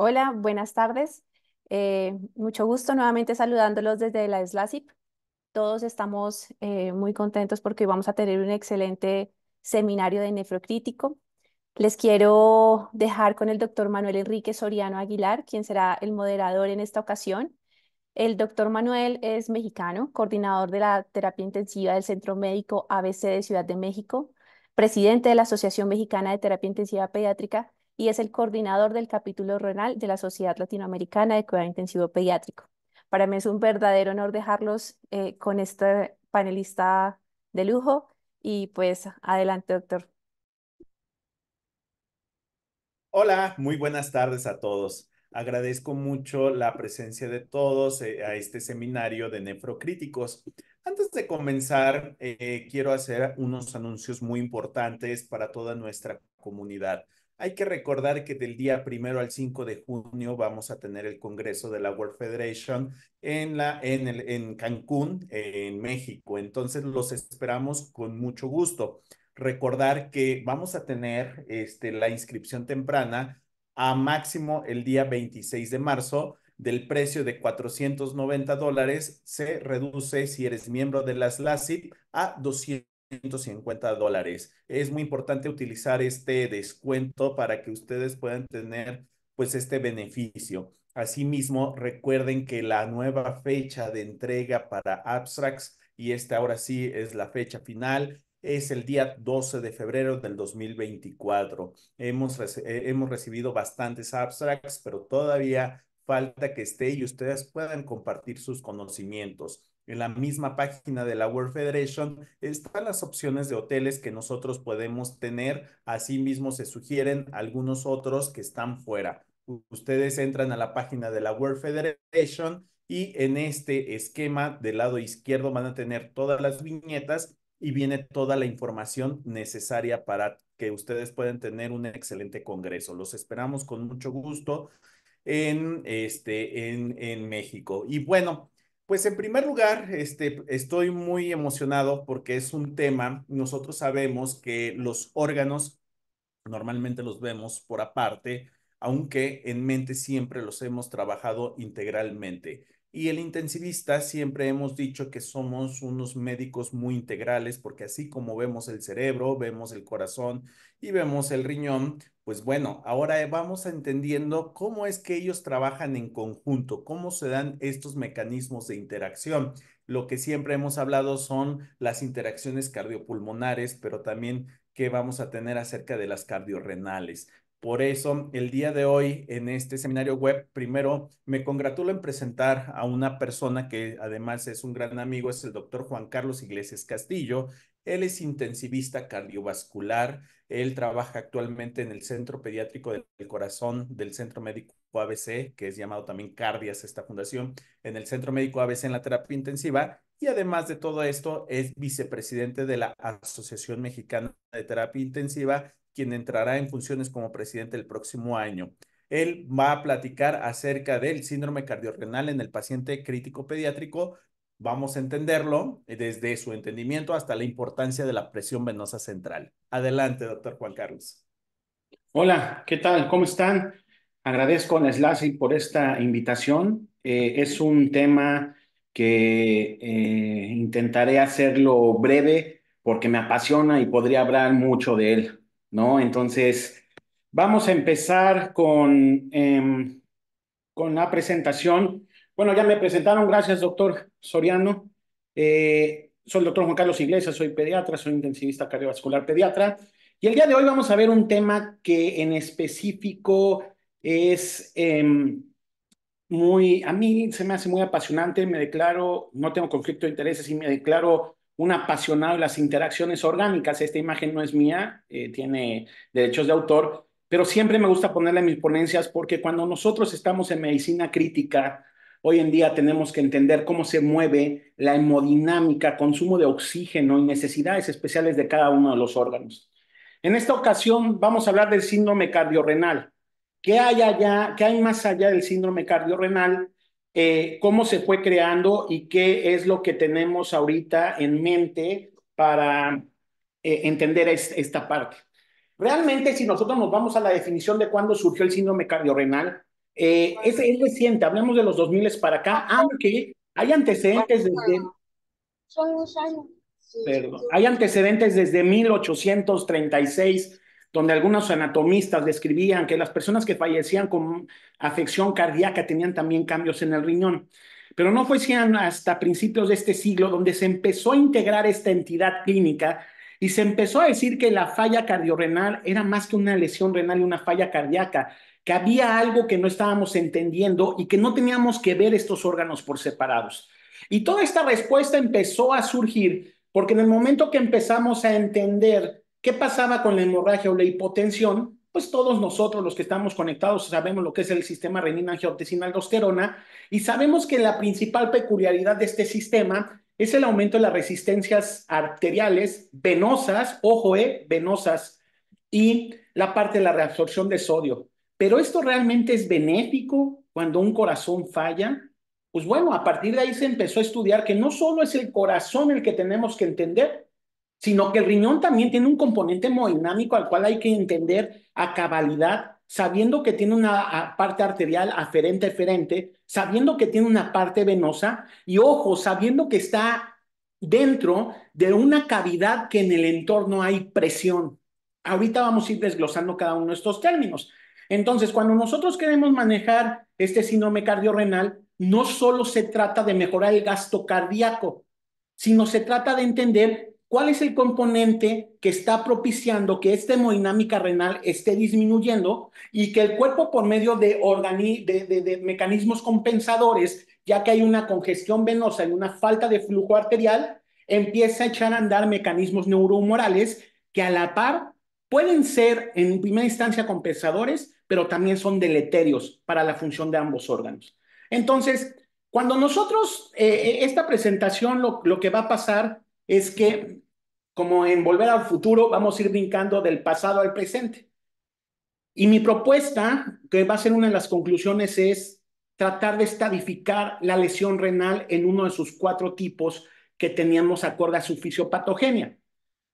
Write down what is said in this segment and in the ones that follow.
Hola, buenas tardes. Mucho gusto nuevamente saludándolos desde la SLASIP. Todos estamos muy contentos porque hoy vamos a tener un excelente seminario de nefrocrítico. Les quiero dejar con el doctor Manuel Enrique Soriano Aguilar, quien será el moderador en esta ocasión. El doctor Manuel es mexicano, coordinador de la terapia intensiva del Centro Médico ABC de Ciudad de México, presidente de la Asociación Mexicana de Terapia Intensiva Pediátrica y es el coordinador del capítulo renal de la Sociedad Latinoamericana de Cuidado Intensivo Pediátrico. Para mí es un verdadero honor dejarlos con este panelista de lujo y pues adelante, doctor. Hola, muy buenas tardes a todos. Agradezco mucho la presencia de todos a este seminario de nefrocríticos. Antes de comenzar, quiero hacer unos anuncios muy importantes para toda nuestra comunidad. Hay que recordar que del día 1 al 5 de junio vamos a tener el Congreso de la World Federation en Cancún, en México. Entonces los esperamos con mucho gusto. Recordar que vamos a tener la inscripción temprana a máximo el día 26 de marzo. Del precio de $490 se reduce si eres miembro de las LACIP a $250. Es muy importante utilizar este descuento para que ustedes puedan tener pues este beneficio. Asimismo, recuerden que la nueva fecha de entrega para abstracts, y esta ahora sí es la fecha final, es el día 12 de febrero del 2024. Hemos recibido bastantes abstracts, pero todavía falta que esté y ustedes puedan compartir sus conocimientos. En la misma página de la World Federation están las opciones de hoteles que nosotros podemos tener. Asimismo, se sugieren algunos otros que están fuera. Ustedes entran a la página de la World Federation y en este esquema del lado izquierdo van a tener todas las viñetas y viene toda la información necesaria para que ustedes puedan tener un excelente congreso. Los esperamos con mucho gusto en México. Y bueno, pues en primer lugar, estoy muy emocionado porque es un tema. Nosotros sabemos que los órganos normalmente los vemos por aparte, aunque en mente siempre los hemos trabajado integralmente. Y el intensivista siempre hemos dicho que somos unos médicos muy integrales porque así como vemos el cerebro, vemos el corazón y vemos el riñón, pues bueno, ahora vamos entendiendo cómo es que ellos trabajan en conjunto, cómo se dan estos mecanismos de interacción. Lo que siempre hemos hablado son las interacciones cardiopulmonares, pero también que vamos a tener acerca de las cardiorrenales. Por eso, el día de hoy, en este seminario web, primero me congratulo en presentar a una persona que además es un gran amigo, es el doctor Juan Carlos Iglesias Castillo. Él es intensivista cardiovascular. Él trabaja actualmente en el Centro Pediátrico del Corazón del Centro Médico ABC, que es llamado también Cardias, esta fundación, en el Centro Médico ABC en la terapia intensiva. Y además de todo esto, es vicepresidente de la Asociación Mexicana de Terapia Intensiva, quien entrará en funciones como presidente el próximo año. Él va a platicar acerca del síndrome cardiorrenal en el paciente crítico pediátrico. Vamos a entenderlo desde su entendimiento hasta la importancia de la presión venosa central. Adelante, doctor Juan Carlos. Hola, ¿qué tal? ¿Cómo están? Agradezco a Neslasi por esta invitación. Es un tema que intentaré hacerlo breve porque me apasiona y podría hablar mucho de él, ¿no? Entonces, vamos a empezar con la presentación. Bueno, ya me presentaron, gracias, doctor Soriano. Soy el doctor Juan Carlos Iglesias, soy pediatra, soy intensivista cardiovascular pediatra. Y el día de hoy vamos a ver un tema que en específico es a mí se me hace muy apasionante, me declaro, no tengo conflicto de intereses y me declaro un apasionado de las interacciones orgánicas. Esta imagen no es mía, tiene derechos de autor, pero siempre me gusta ponerla en mis ponencias porque cuando nosotros estamos en medicina crítica, hoy en día tenemos que entender cómo se mueve la hemodinámica, consumo de oxígeno y necesidades especiales de cada uno de los órganos. En esta ocasión vamos a hablar del síndrome cardiorrenal. ¿Qué hay allá? ¿Qué hay más allá del síndrome cardiorrenal? ¿Cómo se fue creando y qué es lo que tenemos ahorita en mente para entender esta parte? Realmente, si nosotros nos vamos a la definición de cuándo surgió el síndrome cardiorrenal, es reciente, hablemos de los 2000 para acá, aunque hay antecedentes desde, perdón, hay antecedentes desde 1836, donde algunos anatomistas describían que las personas que fallecían con afección cardíaca tenían también cambios en el riñón. Pero no fue sino hasta principios de este siglo donde se empezó a integrar esta entidad clínica y se empezó a decir que la falla cardiorrenal era más que una lesión renal y una falla cardíaca, que había algo que no estábamos entendiendo y que no teníamos que ver estos órganos por separados. Y toda esta respuesta empezó a surgir porque en el momento que empezamos a entender qué pasaba con la hemorragia o la hipotensión, pues todos nosotros los que estamos conectados sabemos lo que es el sistema renina-angiotensina-aldosterona y sabemos que la principal peculiaridad de este sistema es el aumento de las resistencias arteriales venosas, ojo, venosas, y la parte de la reabsorción de sodio. Pero esto realmente es benéfico cuando un corazón falla. Pues bueno, a partir de ahí se empezó a estudiar que no solo es el corazón el que tenemos que entender, sino que el riñón también tiene un componente hemodinámico al cual hay que entender a cabalidad, sabiendo que tiene una parte arterial aferente-eferente, sabiendo que tiene una parte venosa y, ojo, sabiendo que está dentro de una cavidad que en el entorno hay presión. Ahorita vamos a ir desglosando cada uno de estos términos. Entonces, cuando nosotros queremos manejar este síndrome cardiorrenal, no solo se trata de mejorar el gasto cardíaco, sino se trata de entender cuál es el componente que está propiciando que esta hemodinámica renal esté disminuyendo y que el cuerpo por medio de mecanismos compensadores, ya que hay una congestión venosa y una falta de flujo arterial, empieza a echar a andar mecanismos neurohumorales que a la par pueden ser en primera instancia compensadores, pero también son deleterios para la función de ambos órganos. Entonces, cuando nosotros, esta presentación lo que va a pasar es que, como en Volver al Futuro, vamos a ir brincando del pasado al presente. Y mi propuesta, que va a ser una de las conclusiones, es tratar de estadificar la lesión renal en uno de sus 4 tipos que teníamos acorde a su fisiopatogenia.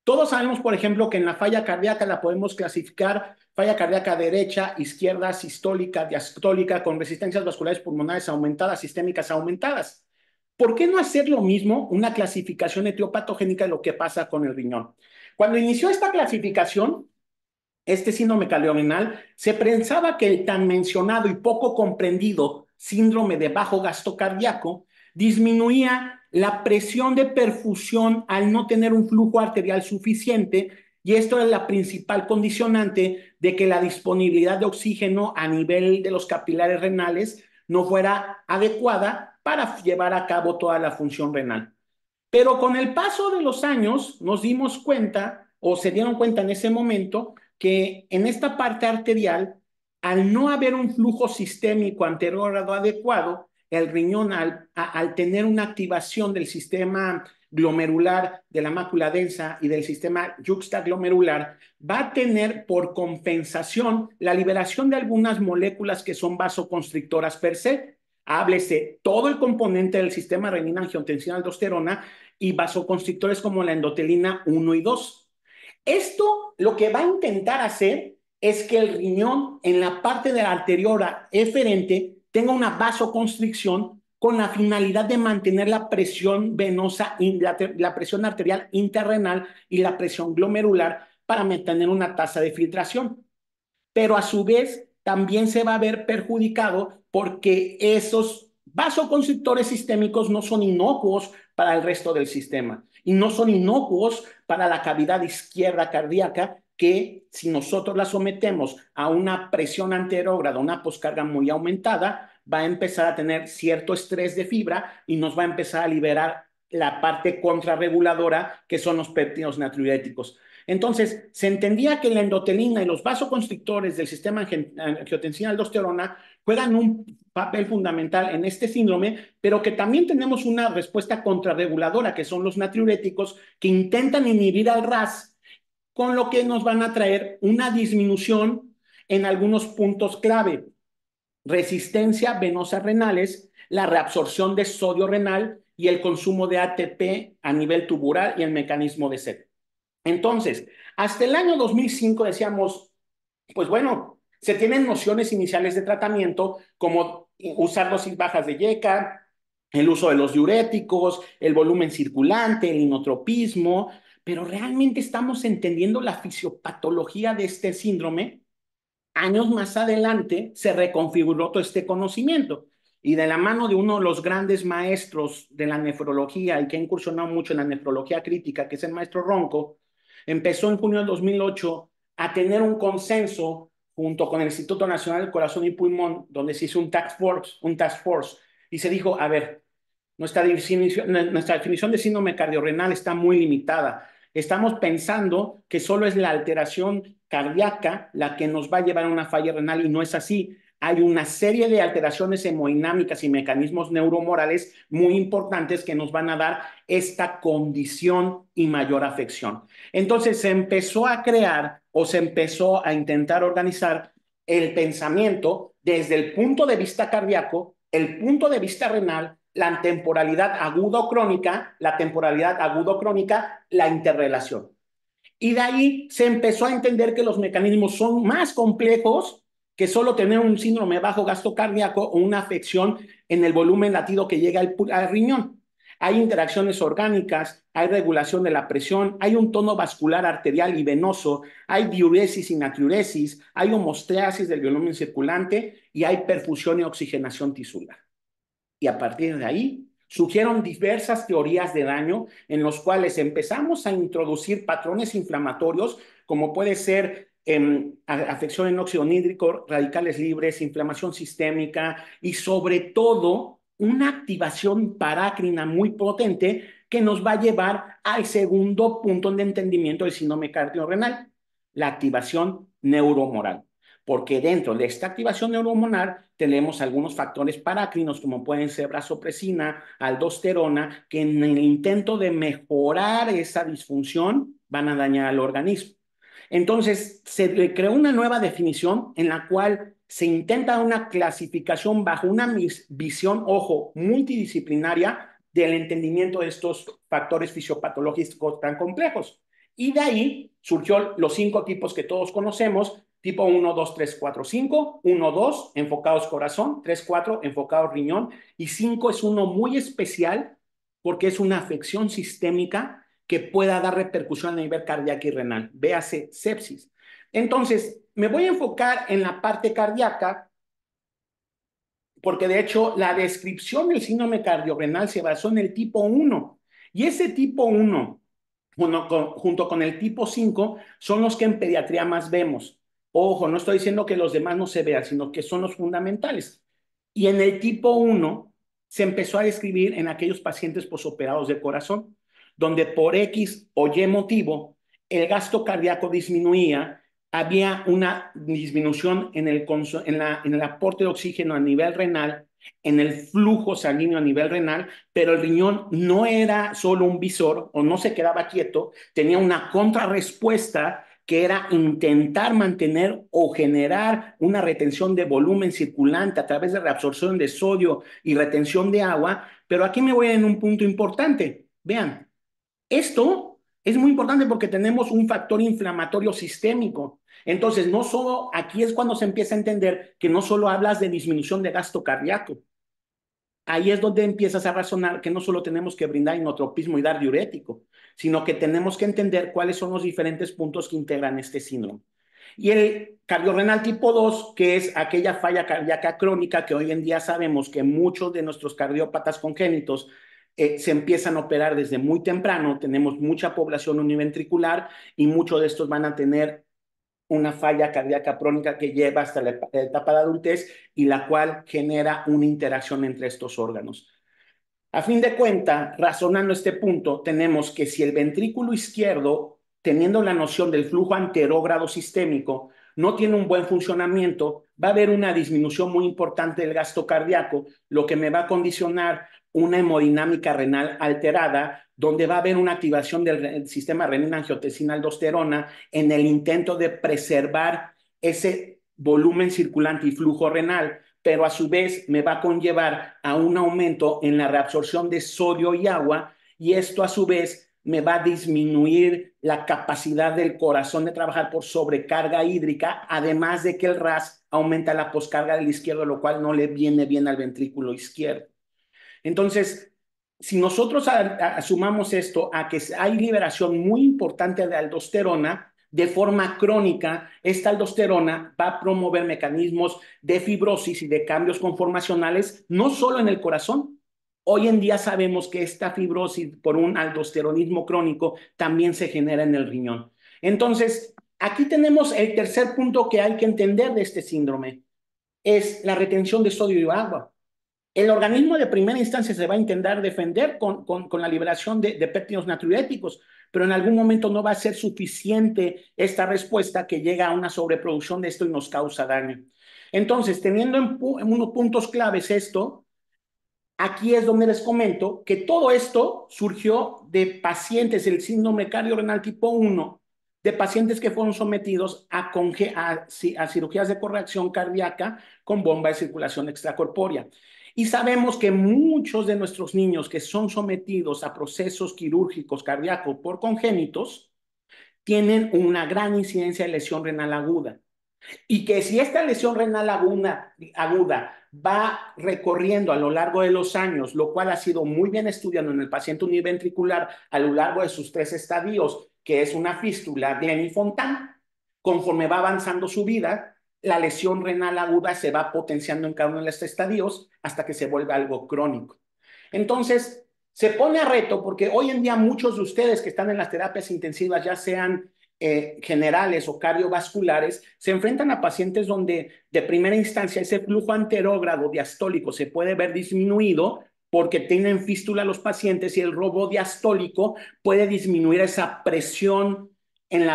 Todos sabemos, por ejemplo, que en la falla cardíaca la podemos clasificar falla cardíaca derecha, izquierda, sistólica, diastólica, con resistencias vasculares pulmonares aumentadas, sistémicas aumentadas. ¿Por qué no hacer lo mismo, una clasificación etiopatogénica de lo que pasa con el riñón? Cuando inició esta clasificación, este síndrome cardiorrenal, se pensaba que el tan mencionado y poco comprendido síndrome de bajo gasto cardíaco disminuía la presión de perfusión al no tener un flujo arterial suficiente, y esto es la principal condicionante de que la disponibilidad de oxígeno a nivel de los capilares renales no fuera adecuada para llevar a cabo toda la función renal. Pero con el paso de los años nos dimos cuenta, o se dieron cuenta en ese momento, que en esta parte arterial, al no haber un flujo sistémico anterogrado adecuado, el riñón al tener una activación del sistema glomerular de la mácula densa y del sistema yuxtaglomerular, va a tener por compensación la liberación de algunas moléculas que son vasoconstrictoras per se. Háblese todo el componente del sistema renina-angiotensina-aldosterona y vasoconstrictores como la endotelina 1 y 2. Esto lo que va a intentar hacer es que el riñón en la parte de la arteriola eferente tenga una vasoconstricción con la finalidad de mantener la presión venosa, la presión arterial interrenal y la presión glomerular para mantener una tasa de filtración. Pero a su vez también se va a ver perjudicado porque esos vasoconstrictores sistémicos no son inocuos para el resto del sistema y no son inocuos para la cavidad izquierda cardíaca, que si nosotros la sometemos a una presión anterógrada, una poscarga muy aumentada, va a empezar a tener cierto estrés de fibra y nos va a empezar a liberar la parte contrarreguladora, que son los péptidos natriuréticos. Entonces, se entendía que la endotelina y los vasoconstrictores del sistema angiotensina-aldosterona juegan un papel fundamental en este síndrome, pero que también tenemos una respuesta contrarreguladora, que son los natriuréticos, que intentan inhibir al RAS, con lo que nos van a traer una disminución en algunos puntos clave: resistencia venosa renales, la reabsorción de sodio renal y el consumo de ATP a nivel tubular y el mecanismo de sed. Entonces, hasta el año 2005 decíamos, pues bueno, Se tienen nociones iniciales de tratamiento como usar dosis bajas de YECA, el uso de los diuréticos, el volumen circulante, el inotropismo, pero realmente estamos entendiendo la fisiopatología de este síndrome. Años más adelante se reconfiguró todo este conocimiento y de la mano de uno de los grandes maestros de la nefrología y que ha incursionado mucho en la nefrología crítica, que es el maestro Ronco, empezó en junio del 2008 a tener un consenso junto con el Instituto Nacional del Corazón y Pulmón, donde se hizo un task force y se dijo, a ver, nuestra definición de síndrome cardiorrenal está muy limitada. Estamos pensando que solo es la alteración cardíaca la que nos va a llevar a una falla renal y no es así. Hay una serie de alteraciones hemodinámicas y mecanismos neuromorales muy importantes que nos van a dar esta condición y mayor afección. Entonces se empezó a crear o se empezó a intentar organizar el pensamiento desde el punto de vista cardíaco, el punto de vista renal, la temporalidad agudo-crónica, la interrelación. Y de ahí se empezó a entender que los mecanismos son más complejos que solo tener un síndrome bajo gasto cardíaco o una afección en el volumen latido que llega al riñón. Hay interacciones orgánicas, hay regulación de la presión, hay un tono vascular arterial y venoso, hay diuresis y natriuresis, hay homeostasis del volumen circulante y hay perfusión y oxigenación tisular. Y a partir de ahí surgieron diversas teorías de daño en los cuales empezamos a introducir patrones inflamatorios, como puede ser afección en óxido nítrico, radicales libres, inflamación sistémica y sobre todo una activación parácrina muy potente que nos va a llevar al segundo punto de entendimiento del síndrome cardiorrenal, la activación neuromoral. Porque dentro de esta activación neurohormonal tenemos algunos factores parácrinos como pueden ser vasopresina, aldosterona, que en el intento de mejorar esa disfunción van a dañar al organismo. Entonces se le creó una nueva definición en la cual se intenta una clasificación bajo una visión, ojo, multidisciplinaria del entendimiento de estos factores fisiopatológicos tan complejos. Y de ahí surgió los 5 tipos que todos conocemos: tipo 1, 2, 3, 4, 5, 1, 2, enfocados corazón, 3, 4, enfocados riñón, y 5 es uno muy especial porque es una afección sistémica que pueda dar repercusión a nivel cardíaco y renal. Véase sepsis. Entonces, me voy a enfocar en la parte cardíaca porque de hecho la descripción del síndrome cardiorrenal se basó en el tipo 1. Y ese tipo 1, junto con el tipo 5, son los que en pediatría más vemos. Ojo, no estoy diciendo que los demás no se vean, sino que son los fundamentales. Y en el tipo 1 se empezó a describir en aquellos pacientes posoperados de corazón, donde por X o Y motivo el gasto cardíaco disminuía, había una disminución en el aporte de oxígeno a nivel renal, en el flujo sanguíneo a nivel renal, pero el riñón no era solo un visor o no se quedaba quieto, tenía una contrarrespuesta que era intentar mantener o generar una retención de volumen circulante a través de reabsorción de sodio y retención de agua. Pero aquí me voy en un punto importante. Vean, esto es muy importante porque tenemos un factor inflamatorio sistémico. Entonces, no solo, aquí es cuando se empieza a entender que no solo hablas de disminución de gasto cardíaco. Ahí es donde empiezas a razonar que no solo tenemos que brindar inotropismo y dar diurético, sino que tenemos que entender cuáles son los diferentes puntos que integran este síndrome. Y el cardiorrenal tipo 2, que es aquella falla cardíaca crónica que hoy en día sabemos que muchos de nuestros cardiópatas congénitos se empiezan a operar desde muy temprano. Tenemos mucha población univentricular y muchos de estos van a tener una falla cardíaca crónica que lleva hasta la etapa de adultez y la cual genera una interacción entre estos órganos. A fin de cuentas, razonando este punto, tenemos que si el ventrículo izquierdo, teniendo la noción del flujo anterógrado sistémico, no tiene un buen funcionamiento, va a haber una disminución muy importante del gasto cardíaco, lo que me va a condicionar una hemodinámica renal alterada, donde va a haber una activación del sistema renina-angiotensina-aldosterona en el intento de preservar ese volumen circulante y flujo renal, pero a su vez me va a conllevar a un aumento en la reabsorción de sodio y agua, y esto a su vez me va a disminuir la capacidad del corazón de trabajar por sobrecarga hídrica, además de que el RAS aumenta la poscarga del izquierdo, lo cual no le viene bien al ventrículo izquierdo. Entonces, si nosotros asumamos esto a que hay liberación muy importante de aldosterona, de forma crónica, esta aldosterona va a promover mecanismos de fibrosis y de cambios conformacionales, no solo en el corazón. Hoy en día sabemos que esta fibrosis por un aldosteronismo crónico también se genera en el riñón. Entonces, aquí tenemos el tercer punto que hay que entender de este síndrome, es la retención de sodio y agua. El organismo de primera instancia se va a intentar defender con la liberación de péptidos natriuréticos, pero en algún momento no va a ser suficiente esta respuesta que llega a una sobreproducción de esto y nos causa daño. Entonces, teniendo en unos puntos claves esto, aquí es donde les comento que todo esto surgió de pacientes del síndrome cardiorrenal tipo 1, de pacientes que fueron sometidos a cirugías de corrección cardíaca con bomba de circulación extracorpórea. Y sabemos que muchos de nuestros niños que son sometidos a procesos quirúrgicos cardíacos por congénitos tienen una gran incidencia de lesión renal aguda. Y que si esta lesión renal aguda va recorriendo a lo largo de los años, lo cual ha sido muy bien estudiado en el paciente univentricular a lo largo de sus 3 estadios, que es una fístula, Glenn-Fontaine, conforme va avanzando su vida, la lesión renal aguda se va potenciando en cada uno de los estadios hasta que se vuelve algo crónico. Entonces, se pone a reto porque hoy en día muchos de ustedes que están en las terapias intensivas, ya sean generales o cardiovasculares, se enfrentan a pacientes donde de primera instancia ese flujo anterógrado diastólico se puede ver disminuido porque tienen fístula los pacientes y el robo diastólico puede disminuir esa presión en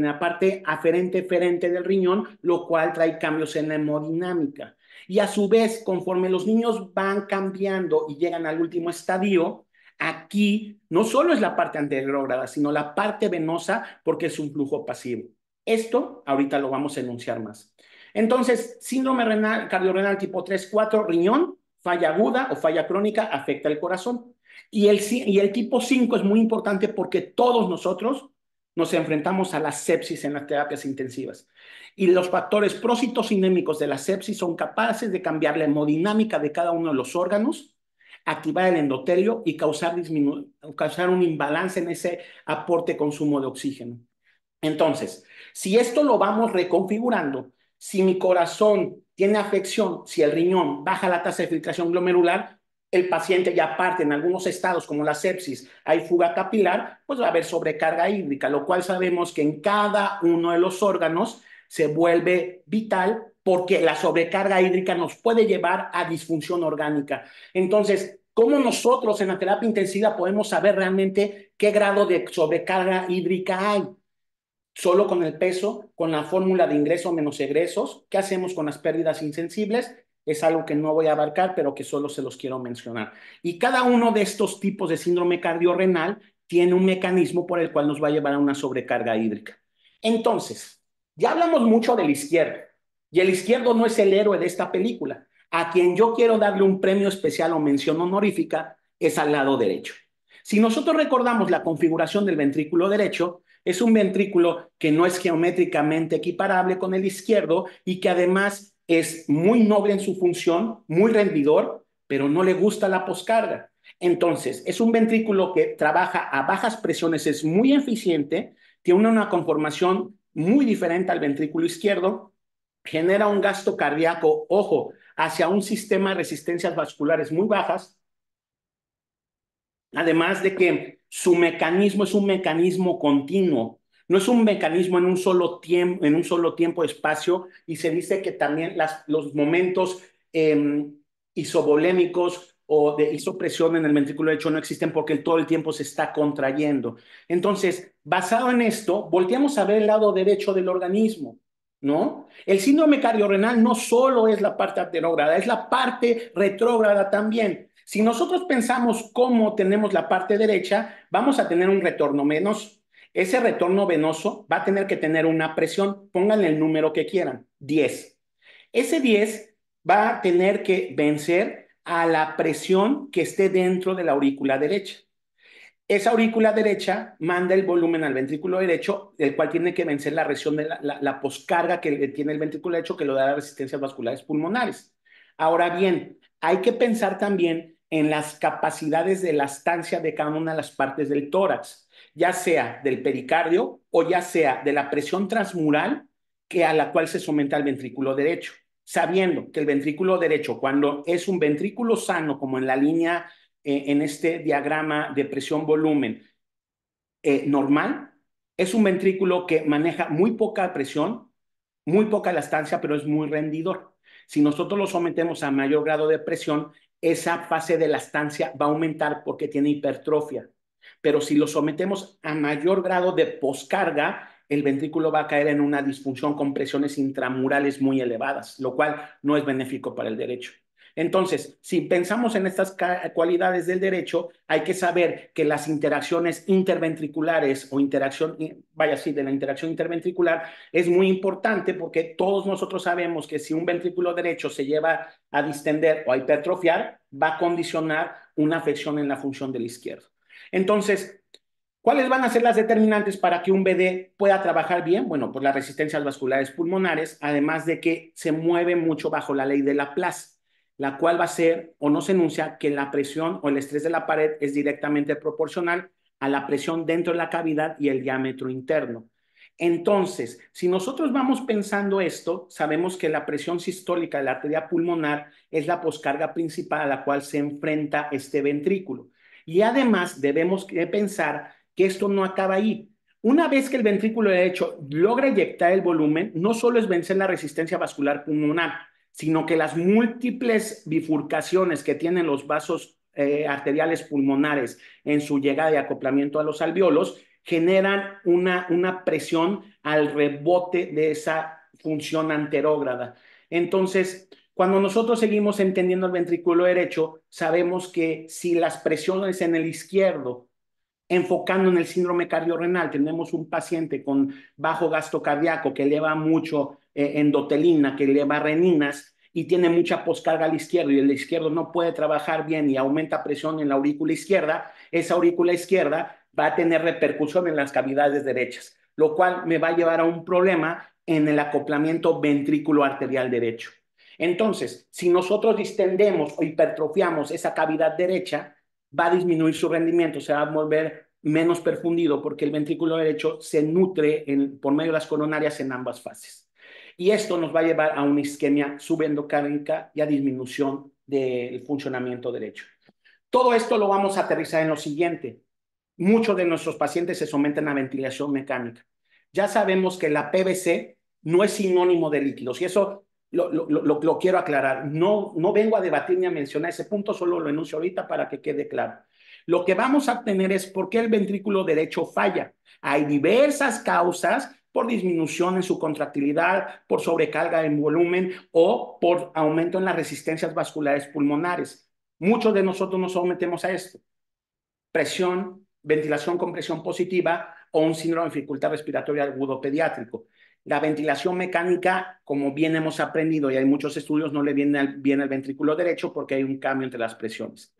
la parte aferente-eferente del riñón, lo cual trae cambios en la hemodinámica. Y a su vez, conforme los niños van cambiando y llegan al último estadio, aquí no solo es la parte anterógrada, sino la parte venosa porque es un flujo pasivo. Esto ahorita lo vamos a enunciar más. Entonces, síndrome renal, cardiorrenal tipo 3-4, riñón, falla aguda o falla crónica afecta el corazón. Y el tipo 5 es muy importante porque todos nosotros nos enfrentamos a la sepsis en las terapias intensivas. Y los factores procitocinémicos de la sepsis son capaces de cambiar la hemodinámica de cada uno de los órganos, activar el endotelio y causar un imbalance en ese aporte consumo de oxígeno. Entonces, si esto lo vamos reconfigurando, si mi corazón tiene afección, si el riñón baja la tasa de filtración glomerular, el paciente ya parte en algunos estados como la sepsis, hay fuga capilar, pues va a haber sobrecarga hídrica, lo cual sabemos que en cada uno de los órganos se vuelve vital porque la sobrecarga hídrica nos puede llevar a disfunción orgánica. Entonces, ¿cómo nosotros en la terapia intensiva podemos saber realmente qué grado de sobrecarga hídrica hay? Solo con el peso, con la fórmula de ingreso menos egresos. ¿Qué hacemos con las pérdidas insensibles? Es algo que no voy a abarcar, pero que solo se los quiero mencionar. Y cada uno de estos tipos de síndrome cardiorrenal tiene un mecanismo por el cual nos va a llevar a una sobrecarga hídrica. Entonces, ya hablamos mucho del izquierdo, y el izquierdo no es el héroe de esta película. A quien yo quiero darle un premio especial o mención honorífica es al lado derecho. Si nosotros recordamos la configuración del ventrículo derecho, es un ventrículo que no es geométricamente equiparable con el izquierdo y que además es muy noble en su función, muy rendidor, pero no le gusta la poscarga. Entonces, es un ventrículo que trabaja a bajas presiones, es muy eficiente, tiene una conformación muy diferente al ventrículo izquierdo, genera un gasto cardíaco, ojo, hacia un sistema de resistencias vasculares muy bajas, además de que su mecanismo es un mecanismo continuo, no es un mecanismo en un solo tiempo, espacio, y se dice que también los momentos isovolémicos o de isopresión en el ventrículo derecho no existen porque todo el tiempo se está contrayendo. Entonces, basado en esto, volteamos a ver el lado derecho del organismo, ¿no? El síndrome cardiorrenal no solo es la parte anterógrada, es la parte retrógrada también. Si nosotros pensamos cómo tenemos la parte derecha, vamos a tener un retorno venoso. Ese retorno venoso va a tener que tener una presión, pónganle el número que quieran, 10. Ese 10 va a tener que vencer a la presión que esté dentro de la aurícula derecha. Esa aurícula derecha manda el volumen al ventrículo derecho, el cual tiene que vencer la reacción de la poscarga que tiene el ventrículo derecho, que lo da las resistencias vasculares pulmonares. Ahora bien, hay que pensar también en las capacidades de elastancia de cada una de las partes del tórax, ya sea del pericardio o ya sea de la presión transmural a la cual se somete al ventrículo derecho, sabiendo que el ventrículo derecho, cuando es un ventrículo sano, como en la línea en este diagrama de presión-volumen normal, es un ventrículo que maneja muy poca presión, muy poca elastancia, pero es muy rendidor. Si nosotros lo sometemos a mayor grado de presión, esa fase de elastancia va a aumentar porque tiene hipertrofia. Pero si lo sometemos a mayor grado de poscarga, el ventrículo va a caer en una disfunción con presiones intramurales muy elevadas, lo cual no es benéfico para el derecho. Entonces, si pensamos en estas cualidades del derecho, hay que saber que las interacciones interventriculares o de la interacción interventricular es muy importante porque todos nosotros sabemos que si un ventrículo derecho se lleva a distender o a hipertrofiar, va a condicionar una afección en la función del izquierdo. Entonces, ¿cuáles van a ser las determinantes para que un BD pueda trabajar bien? Bueno, pues las resistencias vasculares pulmonares, además de que se mueve mucho bajo la ley de Laplace, la cual va a ser, o nos enuncia, que la presión o el estrés de la pared es directamente proporcional a la presión dentro de la cavidad y el diámetro interno. Entonces, si nosotros vamos pensando esto, sabemos que la presión sistólica de la arteria pulmonar es la poscarga principal a la cual se enfrenta este ventrículo. Y además debemos pensar que esto no acaba ahí. Una vez que el ventrículo derecho logra eyectar el volumen, no solo es vencer la resistencia vascular pulmonar, sino que las múltiples bifurcaciones que tienen los vasos arteriales pulmonares en su llegada y acoplamiento a los alvéolos generan una presión al rebote de esa función anterógrada. Entonces, cuando nosotros seguimos entendiendo el ventrículo derecho, sabemos que si las presiones en el izquierdo, enfocando en el síndrome cardiorrenal, tenemos un paciente con bajo gasto cardíaco que eleva mucho endotelina, que eleva reninas y tiene mucha poscarga al izquierdo y el izquierdo no puede trabajar bien y aumenta presión en la aurícula izquierda, esa aurícula izquierda va a tener repercusión en las cavidades derechas, lo cual me va a llevar a un problema en el acoplamiento ventrículo arterial derecho. Entonces, si nosotros distendemos o hipertrofiamos esa cavidad derecha, va a disminuir su rendimiento, se va a volver menos perfundido porque el ventrículo derecho se nutre por medio de las coronarias en ambas fases. Y esto nos va a llevar a una isquemia subendocárdica y a disminución del funcionamiento derecho. Todo esto lo vamos a aterrizar en lo siguiente. Muchos de nuestros pacientes se someten a ventilación mecánica. Ya sabemos que la PVC no es sinónimo de líquidos y eso lo quiero aclarar. No vengo a debatir ni a mencionar ese punto, solo lo enuncio ahorita para que quede claro. Lo que vamos a tener es por qué el ventrículo derecho falla. Hay diversas causas por disminución en su contractilidad, por sobrecarga en volumen o por aumento en las resistencias vasculares pulmonares. Muchos de nosotros nos sometemos a esto. Presión, ventilación con presión positiva o un síndrome de dificultad respiratoria agudo pediátrico. La ventilación mecánica, como bien hemos aprendido y hay muchos estudios, no le viene bien al ventrículo derecho porque hay un cambio entre las presiones.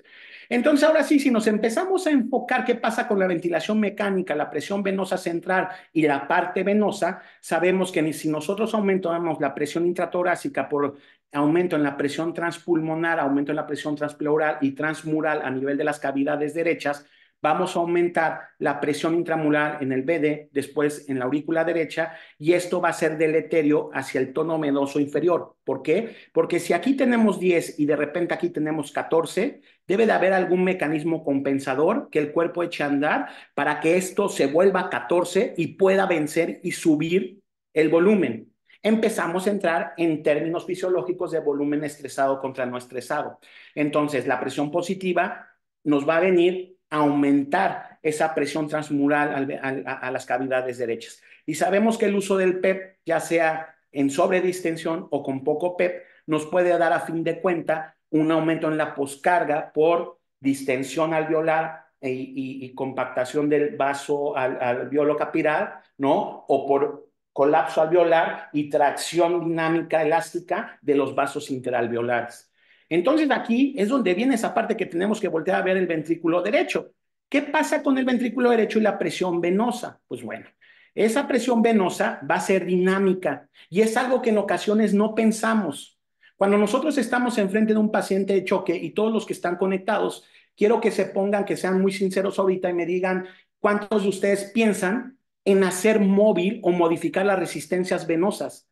Entonces, ahora sí, si nos empezamos a enfocar qué pasa con la ventilación mecánica, la presión venosa central y la parte venosa, sabemos que si nosotros aumentamos la presión intratorácica por aumento en la presión transpulmonar, aumento en la presión transpleural y transmural a nivel de las cavidades derechas, vamos a aumentar la presión intramural en el BD, después en la aurícula derecha, y esto va a ser deleterio hacia el tono venoso inferior. ¿Por qué? Porque si aquí tenemos 10 y de repente aquí tenemos 14, debe de haber algún mecanismo compensador que el cuerpo eche a andar para que esto se vuelva 14 y pueda vencer y subir el volumen. Empezamos a entrar en términos fisiológicos de volumen estresado contra no estresado. Entonces, la presión positiva nos va a venir a aumentar esa presión transmural a las cavidades derechas. Y sabemos que el uso del PEP, ya sea en sobredistensión o con poco PEP, nos puede dar a fin de cuenta un aumento en la poscarga por distensión alveolar y compactación del vaso alveolo capilar, ¿no? O por colapso alveolar y tracción dinámica elástica de los vasos interalveolares. Entonces aquí es donde viene esa parte que tenemos que voltear a ver el ventrículo derecho. ¿Qué pasa con el ventrículo derecho y la presión venosa? Pues bueno, esa presión venosa va a ser dinámica y es algo que en ocasiones no pensamos. Cuando nosotros estamos enfrente de un paciente de choque y todos los que están conectados, quiero que se pongan, que sean muy sinceros ahorita y me digan cuántos de ustedes piensan en hacer móvil o modificar las resistencias venosas.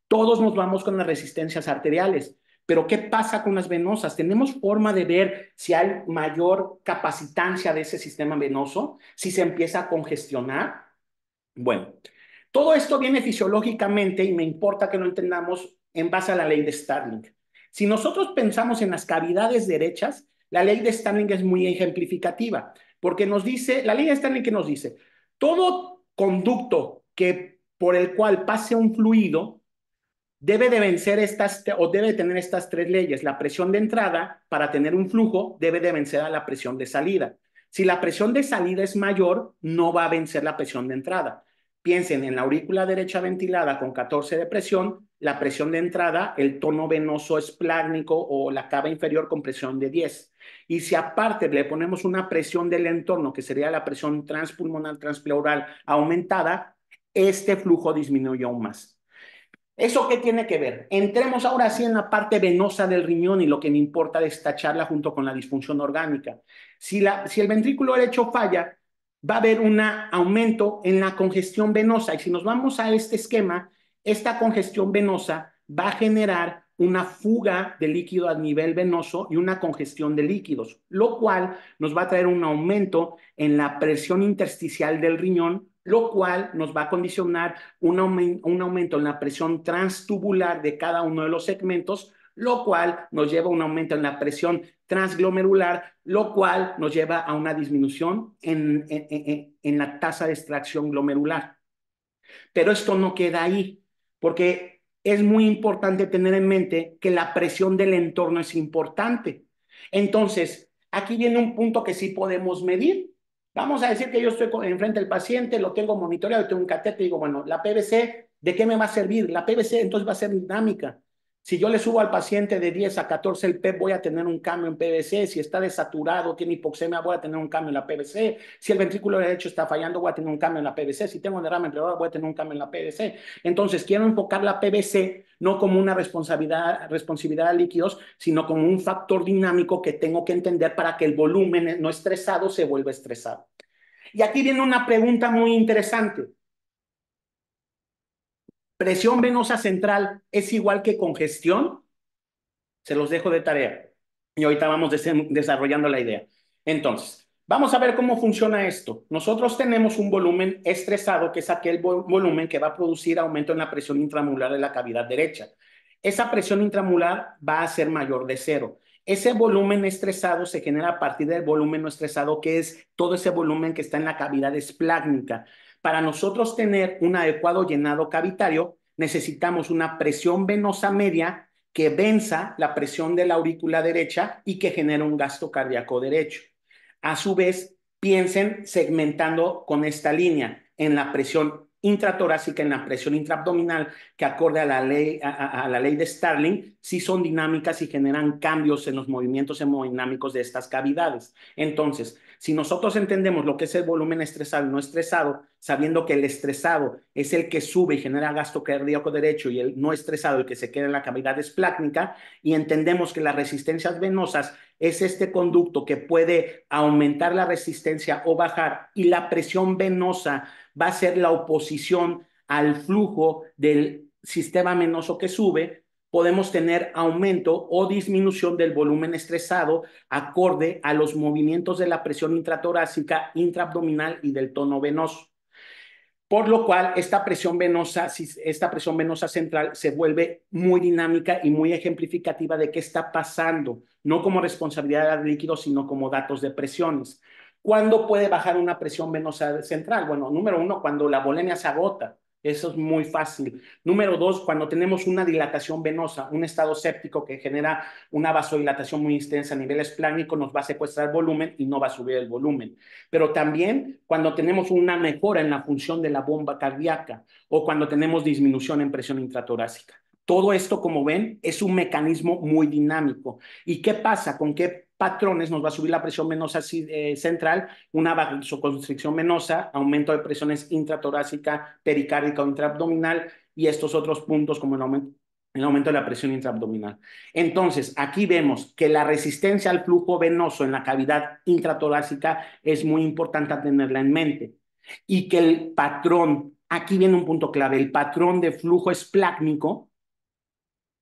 Todos nos vamos con las resistencias arteriales. Pero ¿qué pasa con las venosas? ¿Tenemos forma de ver si hay mayor capacitancia de ese sistema venoso? Si se empieza a congestionar. Bueno, todo esto viene fisiológicamente y me importa que lo entendamos en base a la ley de Starling. Si nosotros pensamos en las cavidades derechas, la ley de Starling es muy ejemplificativa, porque nos dice, la ley de Starling que nos dice, todo conducto que por el cual pase un fluido debe de vencer o debe tener estas tres leyes. La presión de entrada, para tener un flujo, debe de vencer a la presión de salida. Si la presión de salida es mayor, no va a vencer la presión de entrada. Piensen en la aurícula derecha ventilada con 14 de presión, la presión de entrada, el tono venoso esplácnico o la cava inferior con presión de 10. Y si aparte le ponemos una presión del entorno, que sería la presión transpulmonar, transpleural aumentada, este flujo disminuye aún más. ¿Eso qué tiene que ver? Entremos ahora sí en la parte venosa del riñón y lo que me importa de esta charla junto con la disfunción orgánica. Si el ventrículo derecho falla, va a haber un aumento en la congestión venosa. Y si nos vamos a este esquema, esta congestión venosa va a generar una fuga de líquido a nivel venoso y una congestión de líquidos, lo cual nos va a traer un aumento en la presión intersticial del riñón, lo cual nos va a condicionar un aumento en la presión transtubular de cada uno de los segmentos, lo cual nos lleva a un aumento en la presión transglomerular, lo cual nos lleva a una disminución en la tasa de extracción glomerular. Pero esto no queda ahí, porque es muy importante tener en mente que la presión del entorno es importante. Entonces, aquí viene un punto que sí podemos medir. Vamos a decir que yo estoy enfrente del paciente, lo tengo monitoreado, tengo un catéter y digo, bueno, la PVC, ¿de qué me va a servir? La PVC entonces va a ser dinámica. Si yo le subo al paciente de 10 a 14 el PEP, voy a tener un cambio en PVC. Si está desaturado, tiene hipoxemia, voy a tener un cambio en la PVC. Si el ventrículo derecho está fallando, voy a tener un cambio en la PVC. Si tengo un derrame pleural, voy a tener un cambio en la PVC. Entonces, quiero enfocar la PVC no como una responsividad a líquidos, sino como un factor dinámico que tengo que entender para que el volumen no estresado se vuelva estresado. Y aquí viene una pregunta muy interesante. ¿Presión venosa central es igual que congestión? Se los dejo de tarea. Y ahorita vamos desarrollando la idea. Entonces, vamos a ver cómo funciona esto. Nosotros tenemos un volumen estresado, que es aquel volumen que va a producir aumento en la presión intramuscular de la cavidad derecha. Esa presión intramuscular va a ser mayor de 0. Ese volumen estresado se genera a partir del volumen no estresado, que es todo ese volumen que está en la cavidad esplácnica. Para nosotros tener un adecuado llenado cavitario, necesitamos una presión venosa media que venza la presión de la aurícula derecha y que genera un gasto cardíaco derecho. A su vez, piensen segmentando con esta línea en la presión intratorácica, en la presión intraabdominal, que acorde a la ley de Starling, sí son dinámicas y generan cambios en los movimientos hemodinámicos de estas cavidades. Entonces, si nosotros entendemos lo que es el volumen estresado y no estresado, sabiendo que el estresado es el que sube y genera gasto cardíaco derecho y el no estresado el que se queda en la cavidad esplácnica, y entendemos que las resistencias venosas es este conducto que puede aumentar la resistencia o bajar, y la presión venosa va a ser la oposición al flujo del sistema venoso que sube, podemos tener aumento o disminución del volumen estresado acorde a los movimientos de la presión intratorácica, intraabdominal y del tono venoso. Por lo cual, esta presión venosa central se vuelve muy dinámica y muy ejemplificativa de qué está pasando, no como responsabilidad de líquidos, sino como datos de presiones. ¿Cuándo puede bajar una presión venosa central? Bueno, número 1, cuando la volemia se agota. Eso es muy fácil. Número 2, cuando tenemos una dilatación venosa, un estado séptico que genera una vasodilatación muy extensa a nivel esplácnico, nos va a secuestrar volumen y no va a subir el volumen. Pero también cuando tenemos una mejora en la función de la bomba cardíaca o cuando tenemos disminución en presión intratorácica. Todo esto, como ven, es un mecanismo muy dinámico. ¿Y qué pasa? ¿Con qué patrones, nos va a subir la presión venosa central, una vasoconstricción venosa, aumento de presiones intratorácica, pericárdica o intraabdominal, y estos otros puntos como el aumento de la presión intraabdominal. Entonces, aquí vemos que la resistencia al flujo venoso en la cavidad intratorácica es muy importante tenerla en mente. Y que el patrón, aquí viene un punto clave, el patrón de flujo esplácnico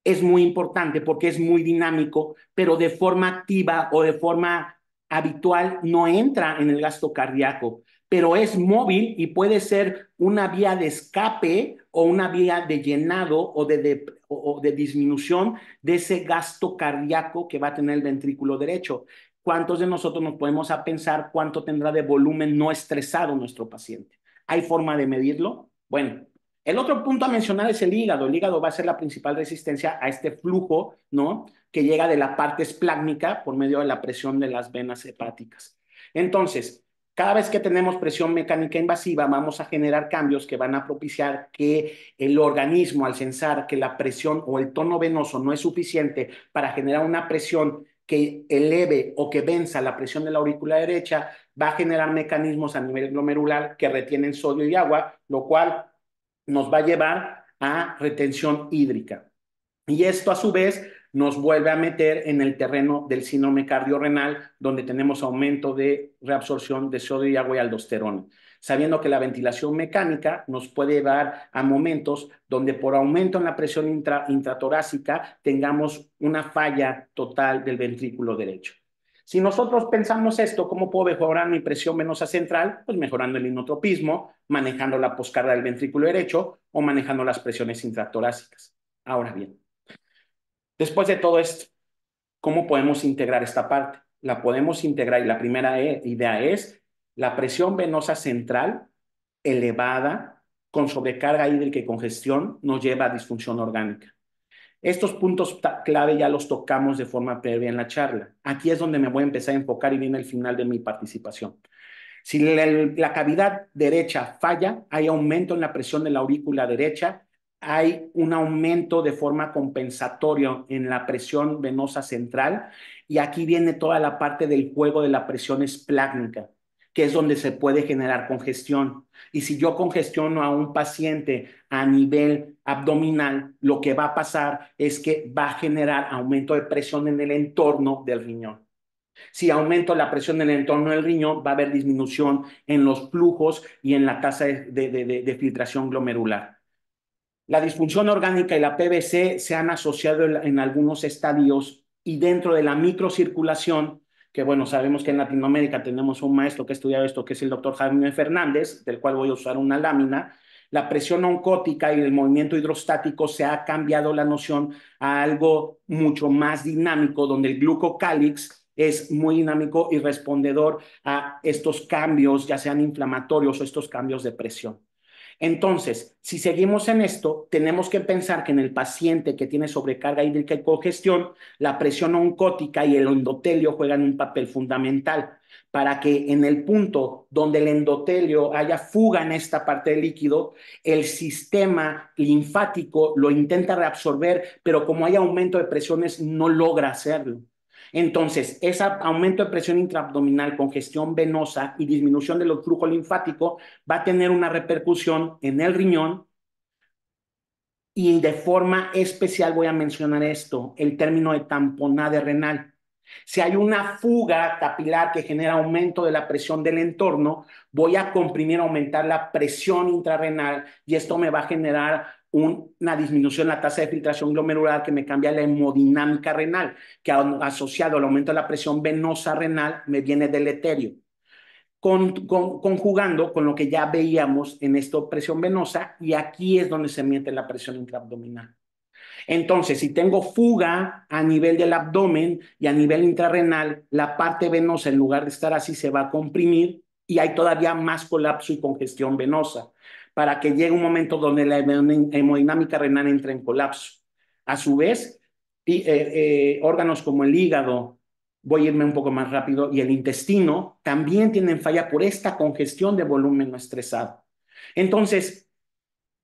es muy importante porque es muy dinámico, pero de forma activa o de forma habitual no entra en el gasto cardíaco, pero es móvil y puede ser una vía de escape o una vía de llenado o de disminución de ese gasto cardíaco que va a tener el ventrículo derecho. ¿Cuántos de nosotros nos podemos a pensar cuánto tendrá de volumen no estresado nuestro paciente? ¿Hay forma de medirlo? Bueno, el otro punto a mencionar es el hígado. El hígado va a ser la principal resistencia a este flujo, ¿no? Que llega de la parte esplácnica por medio de la presión de las venas hepáticas. Entonces, cada vez que tenemos presión mecánica invasiva, vamos a generar cambios que van a propiciar que el organismo, al sensar que la presión o el tono venoso no es suficiente para generar una presión que eleve o que venza la presión de la aurícula derecha, va a generar mecanismos a nivel glomerular que retienen sodio y agua, lo cual nos va a llevar a retención hídrica. Y esto a su vez nos vuelve a meter en el terreno del síndrome cardiorrenal, donde tenemos aumento de reabsorción de sodio y agua y aldosterona, sabiendo que la ventilación mecánica nos puede llevar a momentos donde por aumento en la presión intratorácica tengamos una falla total del ventrículo derecho. Si nosotros pensamos esto, ¿cómo puedo mejorar mi presión venosa central? Pues mejorando el inotropismo, manejando la poscarga del ventrículo derecho o manejando las presiones intratorácicas. Ahora bien, después de todo esto, ¿cómo podemos integrar esta parte? La podemos integrar y la primera idea es la presión venosa central elevada con sobrecarga hídrica y congestión nos lleva a disfunción orgánica. Estos puntos clave ya los tocamos de forma previa en la charla. Aquí es donde me voy a empezar a enfocar y viene el final de mi participación. Si la cavidad derecha falla, hay aumento en la presión de la aurícula derecha, hay un aumento de forma compensatoria en la presión venosa central y aquí viene toda la parte del juego de la presión esplácnica, que es donde se puede generar congestión. Y si yo congestiono a un paciente a nivel abdominal, lo que va a pasar es que va a generar aumento de presión en el entorno del riñón. Si aumento la presión en el entorno del riñón, va a haber disminución en los flujos y en la tasa de filtración glomerular. La disfunción orgánica y la PVC se han asociado en algunos estadios y dentro de la microcirculación, que bueno, sabemos que en Latinoamérica tenemos un maestro que ha estudiado esto, que es el doctor Jaime Fernández, del cual voy a usar una lámina. La presión oncótica y el movimiento hidrostático se ha cambiado la noción a algo mucho más dinámico, donde el glucocálix es muy dinámico y respondedor a estos cambios, ya sean inflamatorios o estos cambios de presión. Entonces, si seguimos en esto, tenemos que pensar que en el paciente que tiene sobrecarga hídrica y congestión, la presión oncótica y el endotelio juegan un papel fundamental para que en el punto donde el endotelio haya fuga en esta parte del líquido, el sistema linfático lo intenta reabsorber, pero como hay aumento de presiones, no logra hacerlo. Entonces, ese aumento de presión intraabdominal, congestión venosa y disminución del flujo linfático va a tener una repercusión en el riñón y de forma especial voy a mencionar esto, el término de tamponade renal. Si hay una fuga capilar que genera aumento de la presión del entorno, voy a comprimir, aumentar la presión intrarrenal y esto me va a generar una disminución en la tasa de filtración glomerular que me cambia la hemodinámica renal, que asociado al aumento de la presión venosa renal me viene deleterio. Conjugando con lo que ya veíamos en esta presión venosa y aquí es donde se mete la presión intraabdominal. Entonces, si tengo fuga a nivel del abdomen y a nivel intrarrenal, la parte venosa, en lugar de estar así, se va a comprimir y hay todavía más colapso y congestión venosa para que llegue un momento donde la hemodinámica renal entre en colapso. A su vez, órganos como el hígado, voy a irme un poco más rápido, y el intestino también tienen falla por esta congestión de volumen no estresado. Entonces,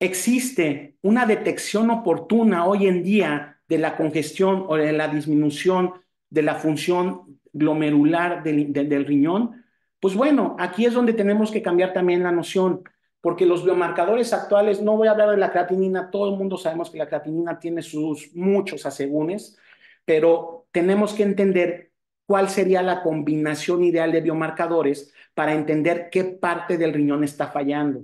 existe una detección oportuna hoy en día de la congestión o de la disminución de la función glomerular del riñón, pues bueno, aquí es donde tenemos que cambiar también la noción, porque los biomarcadores actuales, no voy a hablar de la creatinina, todo el mundo sabemos que la creatinina tiene sus muchos asegúnes, pero tenemos que entender cuál sería la combinación ideal de biomarcadores para entender qué parte del riñón está fallando.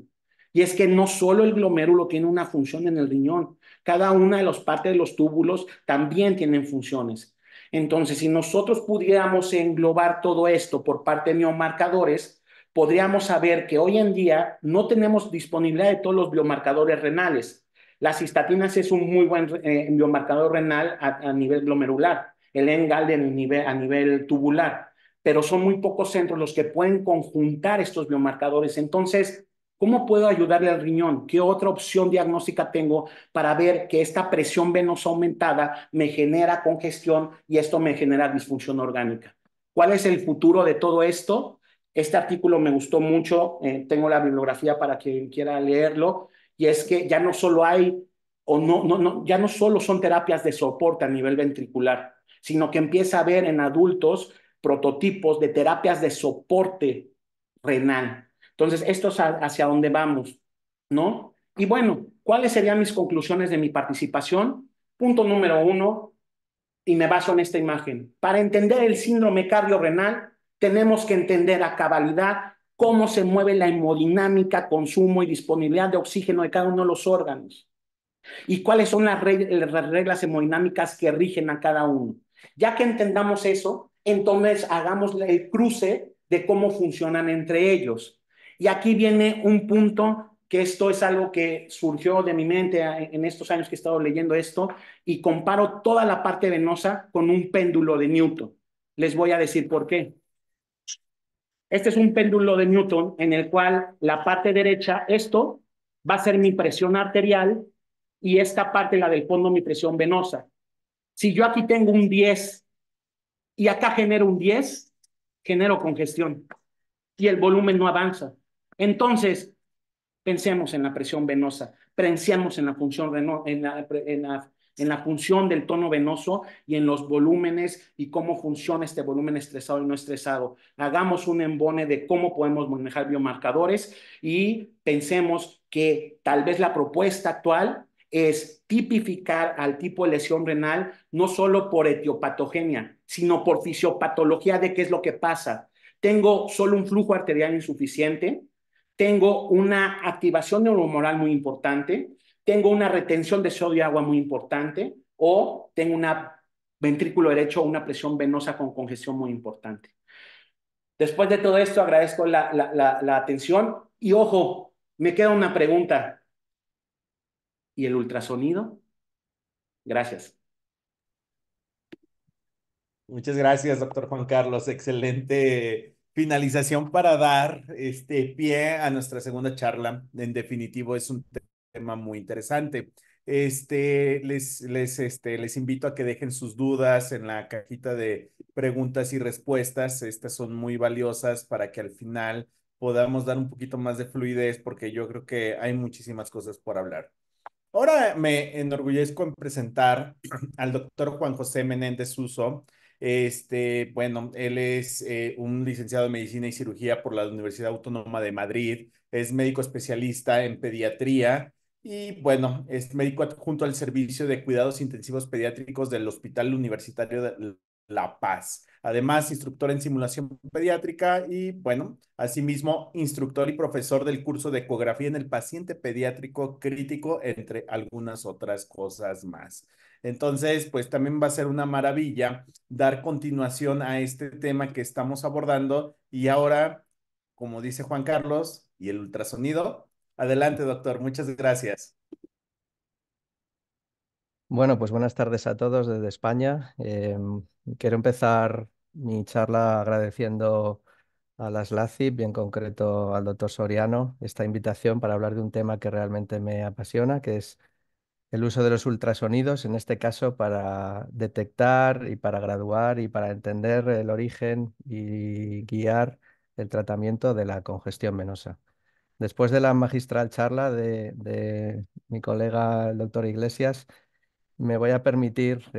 Y es que no solo el glomérulo tiene una función en el riñón, cada una de las partes de los túbulos también tienen funciones. Entonces, si nosotros pudiéramos englobar todo esto por parte de biomarcadores, podríamos saber que hoy en día no tenemos disponibilidad de todos los biomarcadores renales. Las cistatinas es un muy buen biomarcador renal a nivel glomerular, el NGAL a nivel tubular, pero son muy pocos centros los que pueden conjuntar estos biomarcadores. Entonces, ¿cómo puedo ayudarle al riñón? ¿Qué otra opción diagnóstica tengo para ver que esta presión venosa aumentada me genera congestión y esto me genera disfunción orgánica? ¿Cuál es el futuro de todo esto? Este artículo me gustó mucho, tengo la bibliografía para quien quiera leerlo, y es que ya no solo hay, o ya no solo son terapias de soporte a nivel ventricular, sino que empieza a haber en adultos prototipos de terapias de soporte renal. Entonces, esto es hacia dónde vamos, ¿no? Y bueno, ¿cuáles serían mis conclusiones de mi participación? Punto número uno, y me baso en esta imagen. Para entender el síndrome cardiorrenal, tenemos que entender a cabalidad cómo se mueve la hemodinámica, consumo y disponibilidad de oxígeno de cada uno de los órganos y cuáles son las reglas hemodinámicas que rigen a cada uno. Ya que entendamos eso, entonces hagamos el cruce de cómo funcionan entre ellos. Y aquí viene un punto que esto es algo que surgió de mi mente en estos años que he estado leyendo esto y comparo toda la parte venosa con un péndulo de Newton. Les voy a decir por qué. Este es un péndulo de Newton en el cual la parte derecha, esto va a ser mi presión arterial y esta parte, la del fondo, mi presión venosa. Si yo aquí tengo un 10 y acá genero un 10, genero congestión y el volumen no avanza. Entonces, pensemos en la presión venosa, pensemos en la función, en la función del tono venoso y en los volúmenes y cómo funciona este volumen estresado y no estresado. Hagamos un embone de cómo podemos manejar biomarcadores y pensemos que tal vez la propuesta actual es tipificar al tipo de lesión renal no solo por etiopatogenia, sino por fisiopatología de qué es lo que pasa. Tengo solo un flujo arterial insuficiente, tengo una activación neurohumoral muy importante, tengo una retención de sodio y agua muy importante, o tengo una ventrículo derecho o una presión venosa con congestión muy importante. Después de todo esto, agradezco la atención y ojo, me queda una pregunta. ¿Y el ultrasonido? Gracias. Muchas gracias, doctor Juan Carlos. Excelente finalización para dar pie a nuestra segunda charla. En definitivo, es un tema muy interesante. Les invito a que dejen sus dudas en la cajita de preguntas y respuestas. Estas son muy valiosas para que al final podamos dar un poquito más de fluidez, porque yo creo que hay muchísimas cosas por hablar. Ahora me enorgullezco en presentar al doctor Juan José Menéndez Suso. Bueno, él es un licenciado en Medicina y Cirugía por la Universidad Autónoma de Madrid, es médico especialista en pediatría y, bueno, es médico adjunto al Servicio de Cuidados Intensivos Pediátricos del Hospital Universitario de La Paz. Además, instructor en simulación pediátrica y, bueno, asimismo, instructor y profesor del curso de ecografía en el paciente pediátrico crítico, entre algunas otras cosas más. Entonces, pues también va a ser una maravilla dar continuación a este tema que estamos abordando. Y ahora, como dice Juan Carlos, y el ultrasonido. Adelante, doctor. Muchas gracias. Bueno, pues buenas tardes a todos desde España. Quiero empezar mi charla agradeciendo a las LACIP y en concreto al doctor Soriano esta invitación para hablar de un tema que realmente me apasiona, que es el uso de los ultrasonidos, en este caso para detectar y para graduar y para entender el origen y guiar el tratamiento de la congestión venosa. Después de la magistral charla de mi colega el doctor Iglesias, Me voy a permitir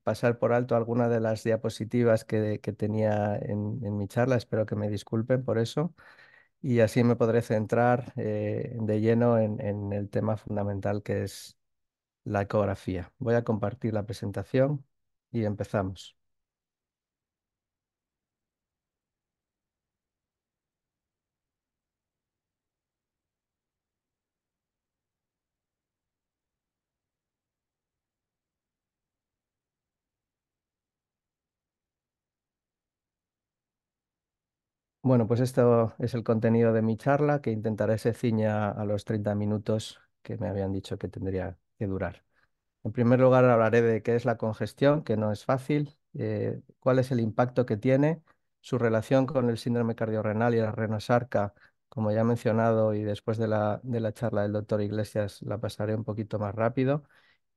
pasar por alto algunas de las diapositivas que tenía en mi charla. Espero que me disculpen por eso. Y así me podré centrar de lleno en el tema fundamental que es la ecografía. Voy a compartir la presentación y empezamos. Bueno, pues esto es el contenido de mi charla, que intentaré se ciña a los 30 minutos que me habían dicho que tendría que durar. En primer lugar, hablaré de qué es la congestión, que no es fácil, cuál es el impacto que tiene, su relación con el síndrome cardiorrenal y la renosarca, como ya he mencionado, y después de la charla del doctor Iglesias la pasaré un poquito más rápido,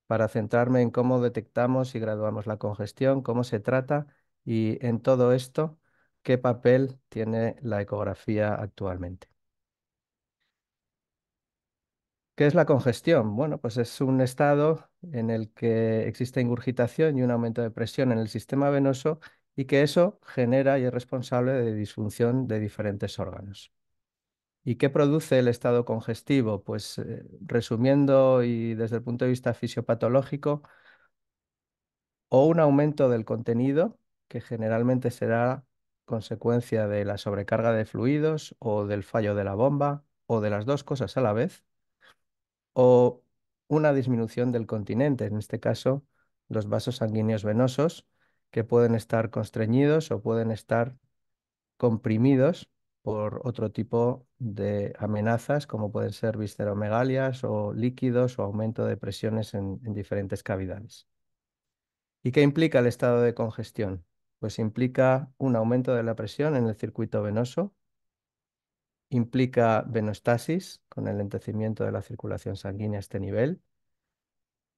para centrarme en cómo detectamos y graduamos la congestión, cómo se trata y en todo esto, qué papel tiene la ecografía actualmente. ¿Qué es la congestión? Bueno, pues es un estado en el que existe ingurgitación y un aumento de presión en el sistema venoso y que eso genera y es responsable de disfunción de diferentes órganos. ¿Y qué produce el estado congestivo? Pues resumiendo y desde el punto de vista fisiopatológico, o un aumento del contenido, que generalmente será consecuencia de la sobrecarga de fluidos o del fallo de la bomba o de las dos cosas a la vez, o una disminución del continente, en este caso los vasos sanguíneos venosos, que pueden estar constreñidos o pueden estar comprimidos por otro tipo de amenazas, como pueden ser visceromegalias o líquidos o aumento de presiones en diferentes cavidades. ¿Y qué implica el estado de congestión? Pues implica un aumento de la presión en el circuito venoso, implica venostasis, con el lentecimiento de la circulación sanguínea a este nivel,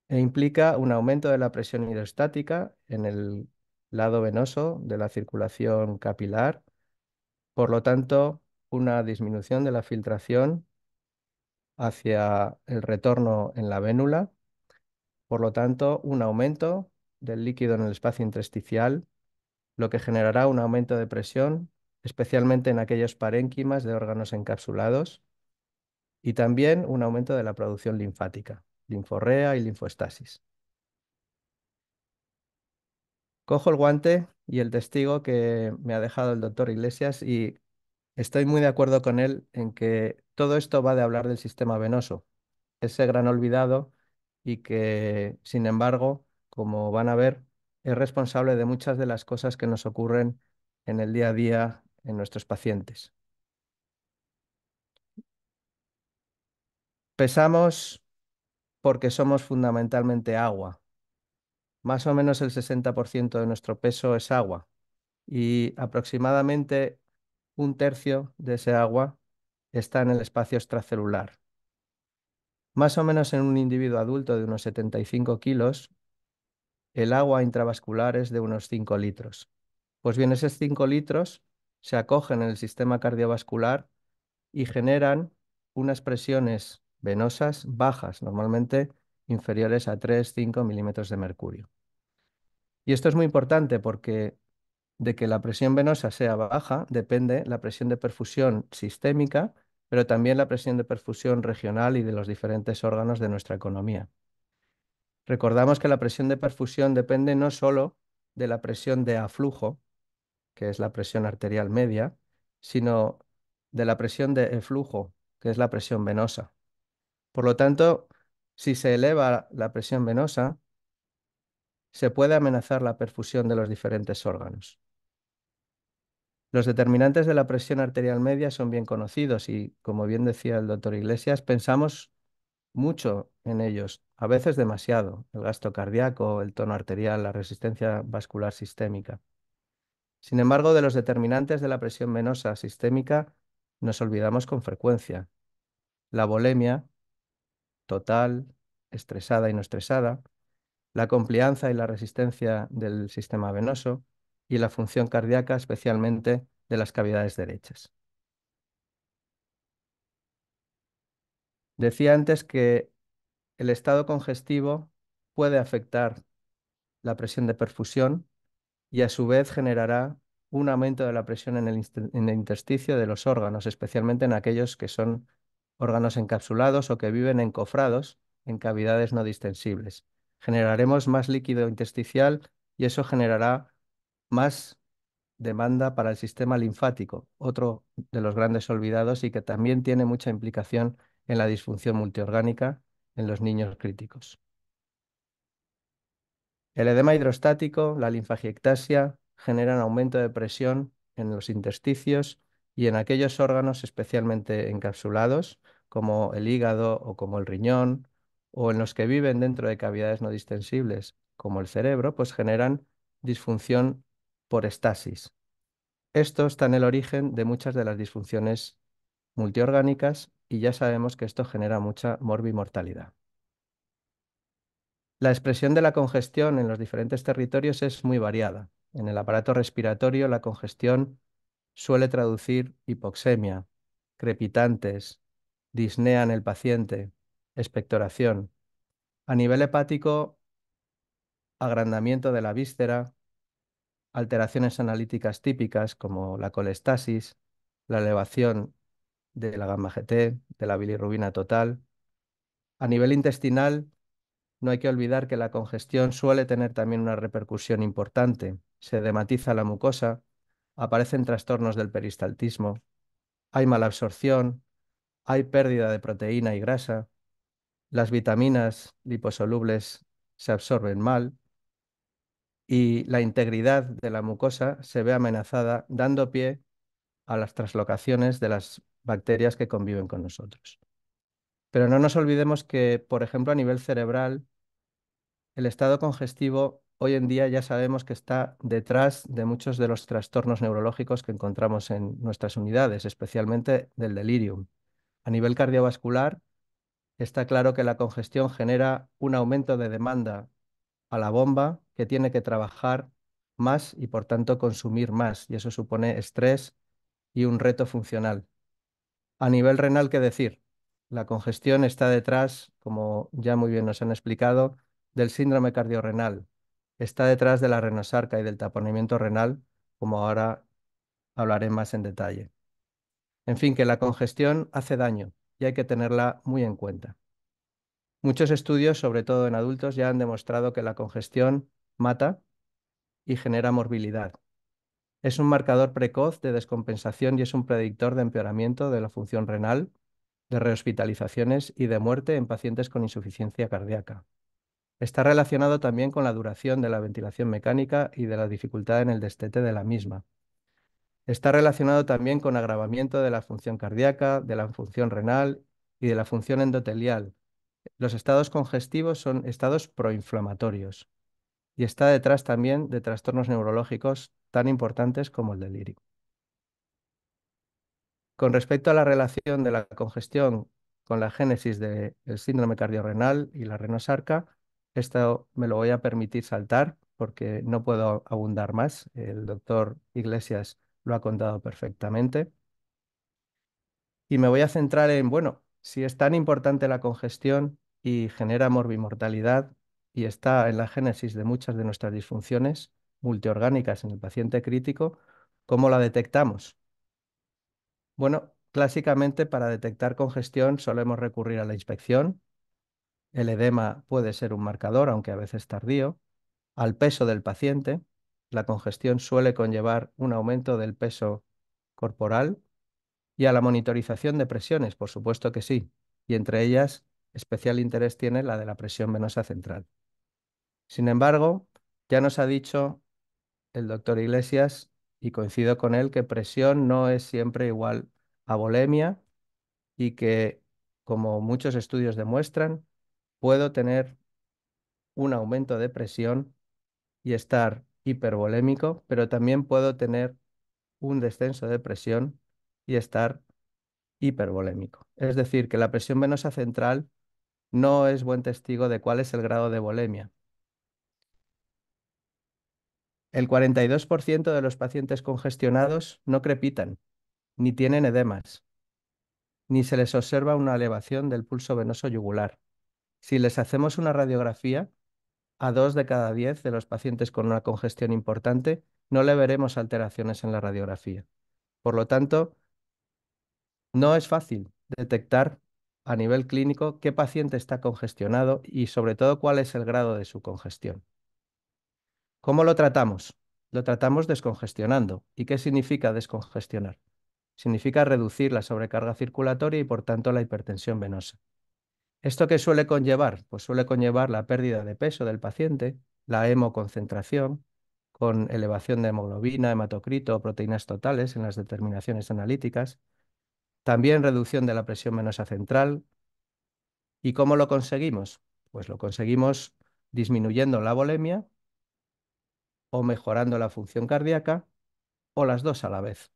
e implica un aumento de la presión hidrostática en el lado venoso de la circulación capilar, por lo tanto, una disminución de la filtración hacia el retorno en la vénula, por lo tanto, un aumento del líquido en el espacio intersticial, lo que generará un aumento de presión, especialmente en aquellos parénquimas de órganos encapsulados, y también un aumento de la producción linfática, linforrea y linfoestasis. Cojo el guante y el testigo que me ha dejado el doctor Iglesias y estoy muy de acuerdo con él en que todo esto va de hablar del sistema venoso, ese gran olvidado y que, sin embargo, como van a ver, es responsable de muchas de las cosas que nos ocurren en el día a día en nuestros pacientes. Pesamos porque somos fundamentalmente agua. Más o menos el 60% de nuestro peso es agua y aproximadamente un tercio de ese agua está en el espacio extracelular. Más o menos en un individuo adulto de unos 75 kilos, el agua intravascular es de unos 5 litros. Pues bien, esos 5 litros se acogen en el sistema cardiovascular y generan unas presiones venosas bajas, normalmente inferiores a 3-5 milímetros de mercurio. Y esto es muy importante porque de que la presión venosa sea baja depende la presión de perfusión sistémica, pero también la presión de perfusión regional y de los diferentes órganos de nuestra economía. Recordamos que la presión de perfusión depende no solo de la presión de aflujo, que es la presión arterial media, sino de la presión de eflujo, que es la presión venosa. Por lo tanto, si se eleva la presión venosa, se puede amenazar la perfusión de los diferentes órganos. Los determinantes de la presión arterial media son bien conocidos y, como bien decía el doctor Iglesias, pensamos mucho en ellos, a veces demasiado, el gasto cardíaco, el tono arterial, la resistencia vascular sistémica. Sin embargo, de los determinantes de la presión venosa sistémica nos olvidamos con frecuencia. La volemia, total, estresada y no estresada, la complianza y la resistencia del sistema venoso y la función cardíaca, especialmente de las cavidades derechas. Decía antes que el estado congestivo puede afectar la presión de perfusión y a su vez generará un aumento de la presión en el intersticio de los órganos, especialmente en aquellos que son órganos encapsulados o que viven encofrados en cavidades no distensibles. Generaremos más líquido intersticial y eso generará más demanda para el sistema linfático, otro de los grandes olvidados y que también tiene mucha implicación en la disfunción multiorgánica en los niños críticos. El edema hidrostático, la linfagiectasia, generan aumento de presión en los intersticios y en aquellos órganos especialmente encapsulados, como el hígado o como el riñón, o en los que viven dentro de cavidades no distensibles, como el cerebro, pues generan disfunción por estasis. Esto está en el origen de muchas de las disfunciones multiorgánicas y ya sabemos que esto genera mucha morbimortalidad. La expresión de la congestión en los diferentes territorios es muy variada. En el aparato respiratorio, la congestión suele traducir hipoxemia, crepitantes, disnea en el paciente, expectoración. A nivel hepático, agrandamiento de la víscera, alteraciones analíticas típicas como la colestasis, la elevación de la gamma GT, de la bilirrubina total. A nivel intestinal, no hay que olvidar que la congestión suele tener también una repercusión importante. Se edematiza la mucosa, aparecen trastornos del peristaltismo, hay mala absorción, hay pérdida de proteína y grasa, las vitaminas liposolubles se absorben mal y la integridad de la mucosa se ve amenazada, dando pie a las traslocaciones de las bacterias que conviven con nosotros. Pero no nos olvidemos que, por ejemplo, a nivel cerebral, el estado congestivo hoy en día ya sabemos que está detrás de muchos de los trastornos neurológicos que encontramos en nuestras unidades, especialmente del delirium. A nivel cardiovascular, está claro que la congestión genera un aumento de demanda a la bomba que tiene que trabajar más y por tanto consumir más, y eso supone estrés y un reto funcional. A nivel renal, ¿qué decir? La congestión está detrás, como ya muy bien nos han explicado, del síndrome cardiorrenal. Está detrás de la renosarca y del taponamiento renal, como ahora hablaré más en detalle. En fin, que la congestión hace daño y hay que tenerla muy en cuenta. Muchos estudios, sobre todo en adultos, ya han demostrado que la congestión mata y genera morbilidad. Es un marcador precoz de descompensación y es un predictor de empeoramiento de la función renal, de rehospitalizaciones y de muerte en pacientes con insuficiencia cardíaca. Está relacionado también con la duración de la ventilación mecánica y de la dificultad en el destete de la misma. Está relacionado también con agravamiento de la función cardíaca, de la función renal y de la función endotelial. Los estados congestivos son estados proinflamatorios y está detrás también de trastornos neurológicos tan importantes como el delirio. Con respecto a la relación de la congestión con la génesis del síndrome cardiorrenal y la renosarca, esto me lo voy a permitir saltar porque no puedo abundar más. El doctor Iglesias lo ha contado perfectamente. Y me voy a centrar en, bueno, si es tan importante la congestión y genera morbimortalidad y está en la génesis de muchas de nuestras disfunciones multiorgánicas en el paciente crítico, ¿cómo la detectamos? Bueno, clásicamente para detectar congestión solemos recurrir a la inspección. El edema puede ser un marcador, aunque a veces tardío. Al peso del paciente. La congestión suele conllevar un aumento del peso corporal. Y a la monitorización de presiones, por supuesto que sí. Y entre ellas, especial interés tiene la de la presión venosa central. Sin embargo, ya nos ha dicho el doctor Iglesias, y coincido con él, que presión no es siempre igual a volemia y que, como muchos estudios demuestran, puedo tener un aumento de presión y estar hipervolémico, pero también puedo tener un descenso de presión y estar hipervolémico. Es decir, que la presión venosa central no es buen testigo de cuál es el grado de volemia. El 42% de los pacientes congestionados no crepitan, ni tienen edemas, ni se les observa una elevación del pulso venoso yugular. Si les hacemos una radiografía, a 2 de cada 10 de los pacientes con una congestión importante no le veremos alteraciones en la radiografía. Por lo tanto, no es fácil detectar a nivel clínico qué paciente está congestionado y sobre todo cuál es el grado de su congestión. ¿Cómo lo tratamos? Lo tratamos descongestionando. ¿Y qué significa descongestionar? Significa reducir la sobrecarga circulatoria y por tanto la hipertensión venosa. ¿Esto qué suele conllevar? Pues suele conllevar la pérdida de peso del paciente, la hemoconcentración, con elevación de hemoglobina, hematocrito o proteínas totales en las determinaciones analíticas, también reducción de la presión venosa central. ¿Y cómo lo conseguimos? Pues lo conseguimos disminuyendo la volemia o mejorando la función cardíaca o las dos a la vez.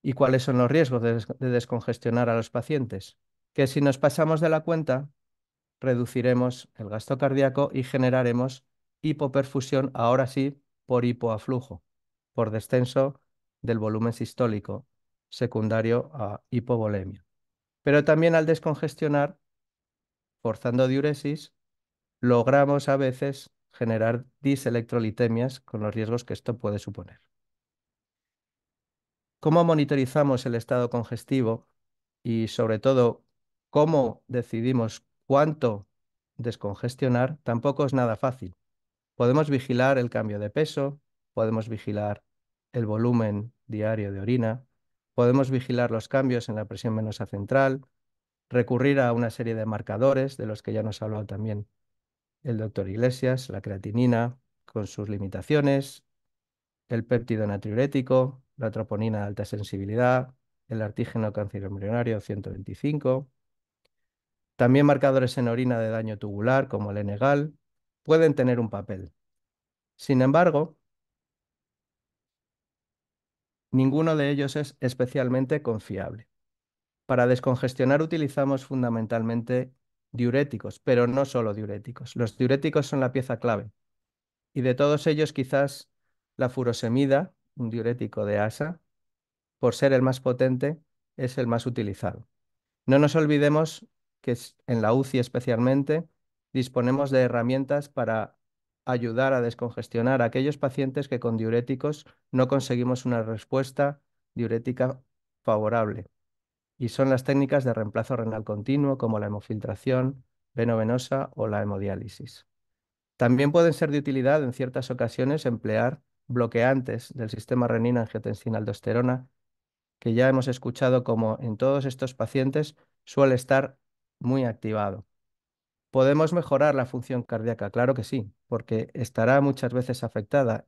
¿Y cuáles son los riesgos de descongestionar a los pacientes? Que si nos pasamos de la cuenta, reduciremos el gasto cardíaco y generaremos hipoperfusión, ahora sí, por hipoaflujo, por descenso del volumen sistólico secundario a hipovolemia. Pero también al descongestionar, forzando diuresis, logramos a veces generar diselectrolitemias con los riesgos que esto puede suponer. ¿Cómo monitorizamos el estado congestivo y sobre todo cómo decidimos cuánto descongestionar? Tampoco es nada fácil. Podemos vigilar el cambio de peso, podemos vigilar el volumen diario de orina, podemos vigilar los cambios en la presión venosa central, recurrir a una serie de marcadores de los que ya nos ha hablado también el doctor Iglesias, la creatinina con sus limitaciones, el péptido natriurético, la troponina de alta sensibilidad, el antígeno cáncer embrionario 125, también marcadores en orina de daño tubular como el N-gal pueden tener un papel. Sin embargo, ninguno de ellos es especialmente confiable. Para descongestionar utilizamos fundamentalmente diuréticos, pero no solo diuréticos. Los diuréticos son la pieza clave. Y de todos ellos, quizás la furosemida, un diurético de ASA, por ser el más potente, es el más utilizado. No nos olvidemos que en la UCI especialmente disponemos de herramientas para ayudar a descongestionar a aquellos pacientes que con diuréticos no conseguimos una respuesta diurética favorable. Y son las técnicas de reemplazo renal continuo como la hemofiltración venovenosa o la hemodiálisis. También pueden ser de utilidad en ciertas ocasiones emplear bloqueantes del sistema renina-angiotensina-aldosterona, que ya hemos escuchado como en todos estos pacientes suele estar muy activado. ¿Podemos mejorar la función cardíaca? Claro que sí, porque estará muchas veces afectada.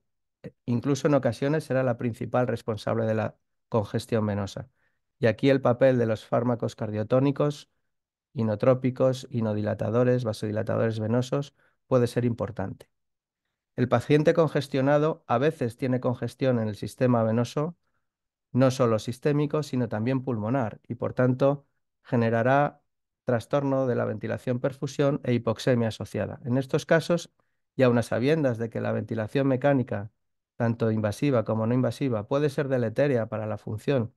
Incluso en ocasiones será la principal responsable de la congestión venosa. Y aquí el papel de los fármacos cardiotónicos, inotrópicos, inodilatadores, vasodilatadores venosos puede ser importante. El paciente congestionado a veces tiene congestión en el sistema venoso, no solo sistémico, sino también pulmonar, y por tanto generará trastorno de la ventilación-perfusión e hipoxemia asociada. En estos casos, y aun a sabiendas de que la ventilación mecánica, tanto invasiva como no invasiva, puede ser deletérea para la función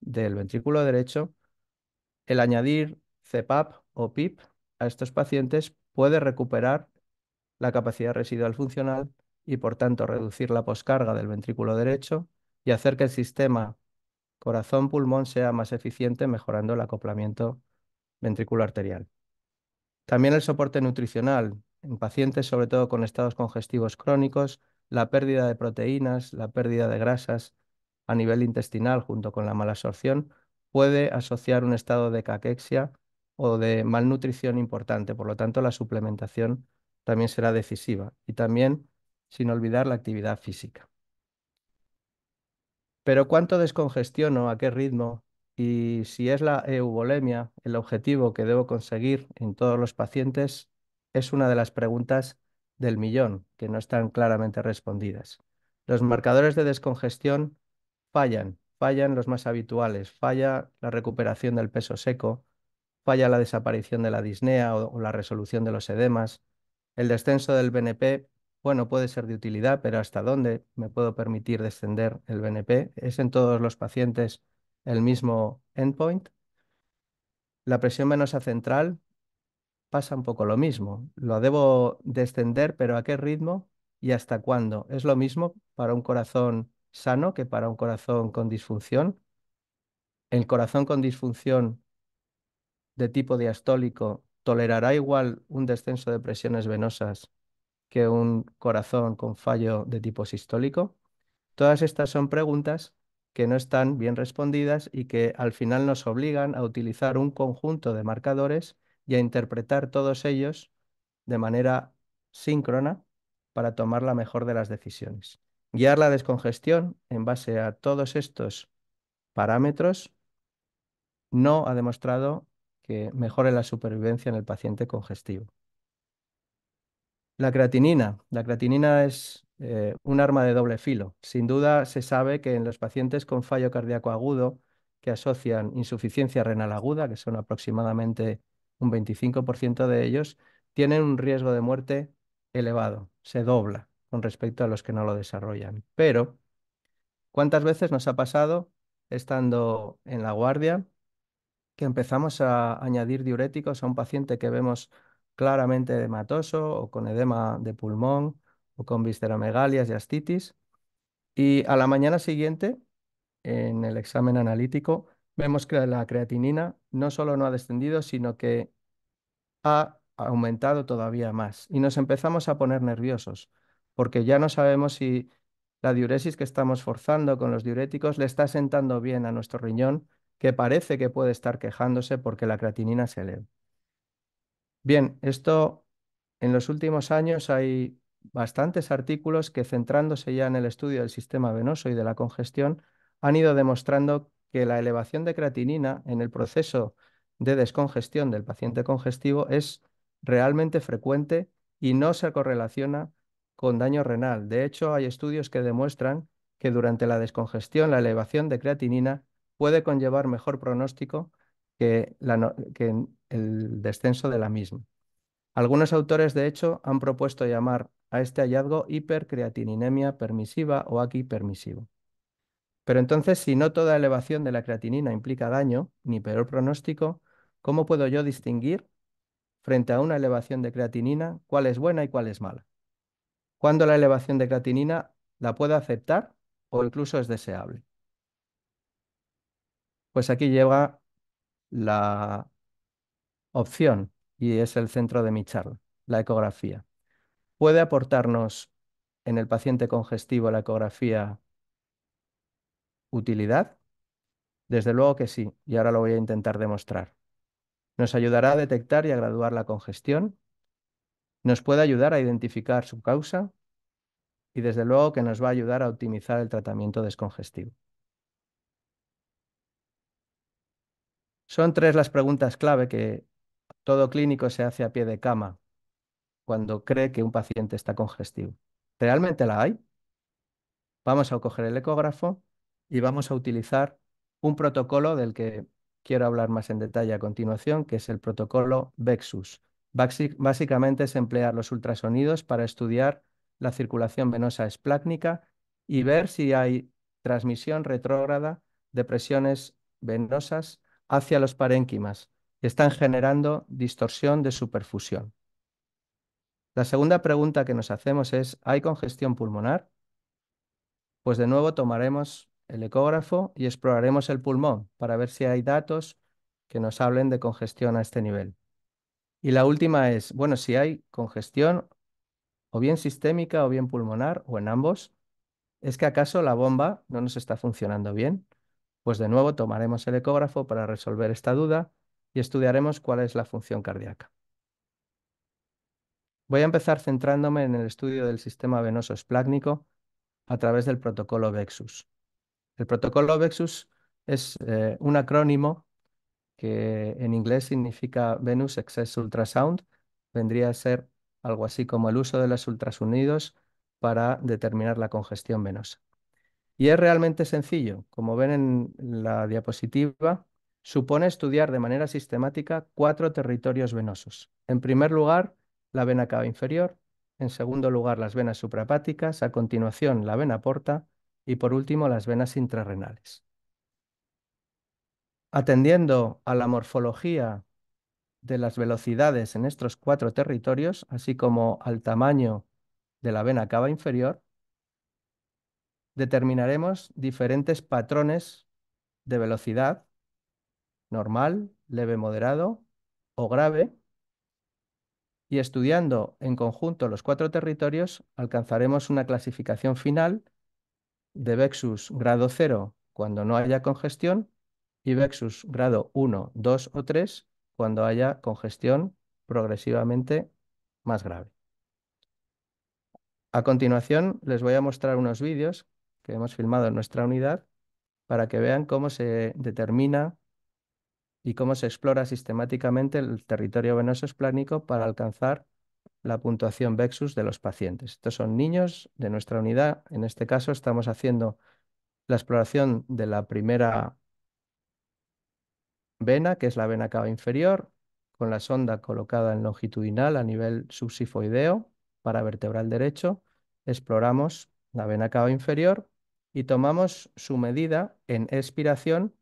del ventrículo derecho, el añadir CPAP o PIP a estos pacientes puede recuperar la capacidad residual funcional y, por tanto, reducir la poscarga del ventrículo derecho y hacer que el sistema corazón-pulmón sea más eficiente, mejorando el acoplamiento ventrículo arterial. También el soporte nutricional en pacientes, sobre todo con estados congestivos crónicos, la pérdida de proteínas, la pérdida de grasas a nivel intestinal junto con la malabsorción puede asociar un estado de caquexia o de malnutrición importante. Por lo tanto, la suplementación también será decisiva y también sin olvidar la actividad física. Pero ¿cuánto descongestiono? ¿A qué ritmo? Y si es la euvolemia el objetivo que debo conseguir en todos los pacientes, es una de las preguntas del millón que no están claramente respondidas. Los marcadores de descongestión fallan los más habituales, falla la recuperación del peso seco, falla la desaparición de la disnea o la resolución de los edemas. El descenso del BNP, bueno, puede ser de utilidad, pero ¿hasta dónde me puedo permitir descender el BNP? ¿Es en todos los pacientes el mismo endpoint? La presión venosa central pasa un poco lo mismo. Lo debo descender, pero ¿a qué ritmo y hasta cuándo? ¿Es lo mismo para un corazón sano que para un corazón con disfunción? ¿El corazón con disfunción de tipo diastólico tolerará igual un descenso de presiones venosas que un corazón con fallo de tipo sistólico? Todas estas son preguntas que no están bien respondidas y que al final nos obligan a utilizar un conjunto de marcadores y a interpretar todos ellos de manera síncrona para tomar la mejor de las decisiones. Guiar la descongestión en base a todos estos parámetros no ha demostrado que mejore la supervivencia en el paciente congestivo. La creatinina. La creatinina es un arma de doble filo. Sin duda se sabe que en los pacientes con fallo cardíaco agudo que asocian insuficiencia renal aguda, que son aproximadamente un 25% de ellos, tienen un riesgo de muerte elevado, se dobla con respecto a los que no lo desarrollan. Pero, ¿cuántas veces nos ha pasado estando en la guardia que empezamos a añadir diuréticos a un paciente que vemos claramente edematoso o con edema de pulmón o con visceromegalias y ascitis? Y a la mañana siguiente, en el examen analítico, vemos que la creatinina no solo no ha descendido, sino que ha aumentado todavía más. Y nos empezamos a poner nerviosos, porque ya no sabemos si la diuresis que estamos forzando con los diuréticos le está sentando bien a nuestro riñón, que parece que puede estar quejándose porque la creatinina se eleva. Bien, esto en los últimos años hay bastantes artículos que, centrándose ya en el estudio del sistema venoso y de la congestión, han ido demostrando que la elevación de creatinina en el proceso de descongestión del paciente congestivo es realmente frecuente y no se correlaciona con daño renal. De hecho, hay estudios que demuestran que durante la descongestión la elevación de creatinina puede conllevar mejor pronóstico que el descenso de la misma. Algunos autores, de hecho, han propuesto llamar a este hallazgo hipercreatininemia permisiva o aquí permisivo. Pero entonces, si no toda elevación de la creatinina implica daño ni peor pronóstico, ¿cómo puedo yo distinguir frente a una elevación de creatinina cuál es buena y cuál es mala? ¿Cuándo la elevación de creatinina la puedo aceptar o incluso es deseable? Pues aquí llega la opción y es el centro de mi charla, la ecografía. ¿Puede aportarnos en el paciente congestivo la ecografía utilidad? Desde luego que sí, y ahora lo voy a intentar demostrar. Nos ayudará a detectar y a graduar la congestión, nos puede ayudar a identificar su causa y desde luego que nos va a ayudar a optimizar el tratamiento descongestivo. Son tres las preguntas clave que todo clínico se hace a pie de cama cuando cree que un paciente está congestivo. ¿Realmente la hay? Vamos a coger el ecógrafo y vamos a utilizar un protocolo del que quiero hablar más en detalle a continuación, que es el protocolo VEXUS. Básicamente es emplear los ultrasonidos para estudiar la circulación venosa esplácnica y ver si hay transmisión retrógrada de presiones venosas hacia los parénquimas que están generando distorsión de su perfusión. La segunda pregunta que nos hacemos es, ¿hay congestión pulmonar? Pues de nuevo tomaremos el ecógrafo y exploraremos el pulmón para ver si hay datos que nos hablen de congestión a este nivel. Y la última es, bueno, si hay congestión o bien sistémica o bien pulmonar o en ambos, ¿es que acaso la bomba no nos está funcionando bien? Pues de nuevo tomaremos el ecógrafo para resolver esta duda y estudiaremos cuál es la función cardíaca. Voy a empezar centrándome en el estudio del sistema venoso esplácnico a través del protocolo VEXUS. El protocolo VEXUS es un acrónimo que en inglés significa Venous Excess Ultrasound. Vendría a ser algo así como el uso de los ultrasonidos para determinar la congestión venosa. Y es realmente sencillo. Como ven en la diapositiva, supone estudiar de manera sistemática 4 territorios venosos. En primer lugar, la vena cava inferior. En segundo lugar, las venas suprahepáticas. A continuación, la vena porta. Y por último, las venas intrarrenales. Atendiendo a la morfología de las velocidades en estos 4 territorios, así como al tamaño de la vena cava inferior, determinaremos diferentes patrones de velocidad: normal, leve, moderado o grave, y estudiando en conjunto los 4 territorios alcanzaremos una clasificación final de Vexus grado 0 cuando no haya congestión y Vexus grado 1, 2 o 3 cuando haya congestión progresivamente más grave. A continuación les voy a mostrar unos vídeos que hemos filmado en nuestra unidad para que vean cómo se determina y cómo se explora sistemáticamente el territorio venoso esplánico para alcanzar la puntuación Vexus de los pacientes. Estos son niños de nuestra unidad. En este caso estamos haciendo la exploración de la primera vena, que es la vena cava inferior, con la sonda colocada en longitudinal a nivel subsifoideo para vertebral derecho. Exploramos la vena cava inferior y tomamos su medida en expiración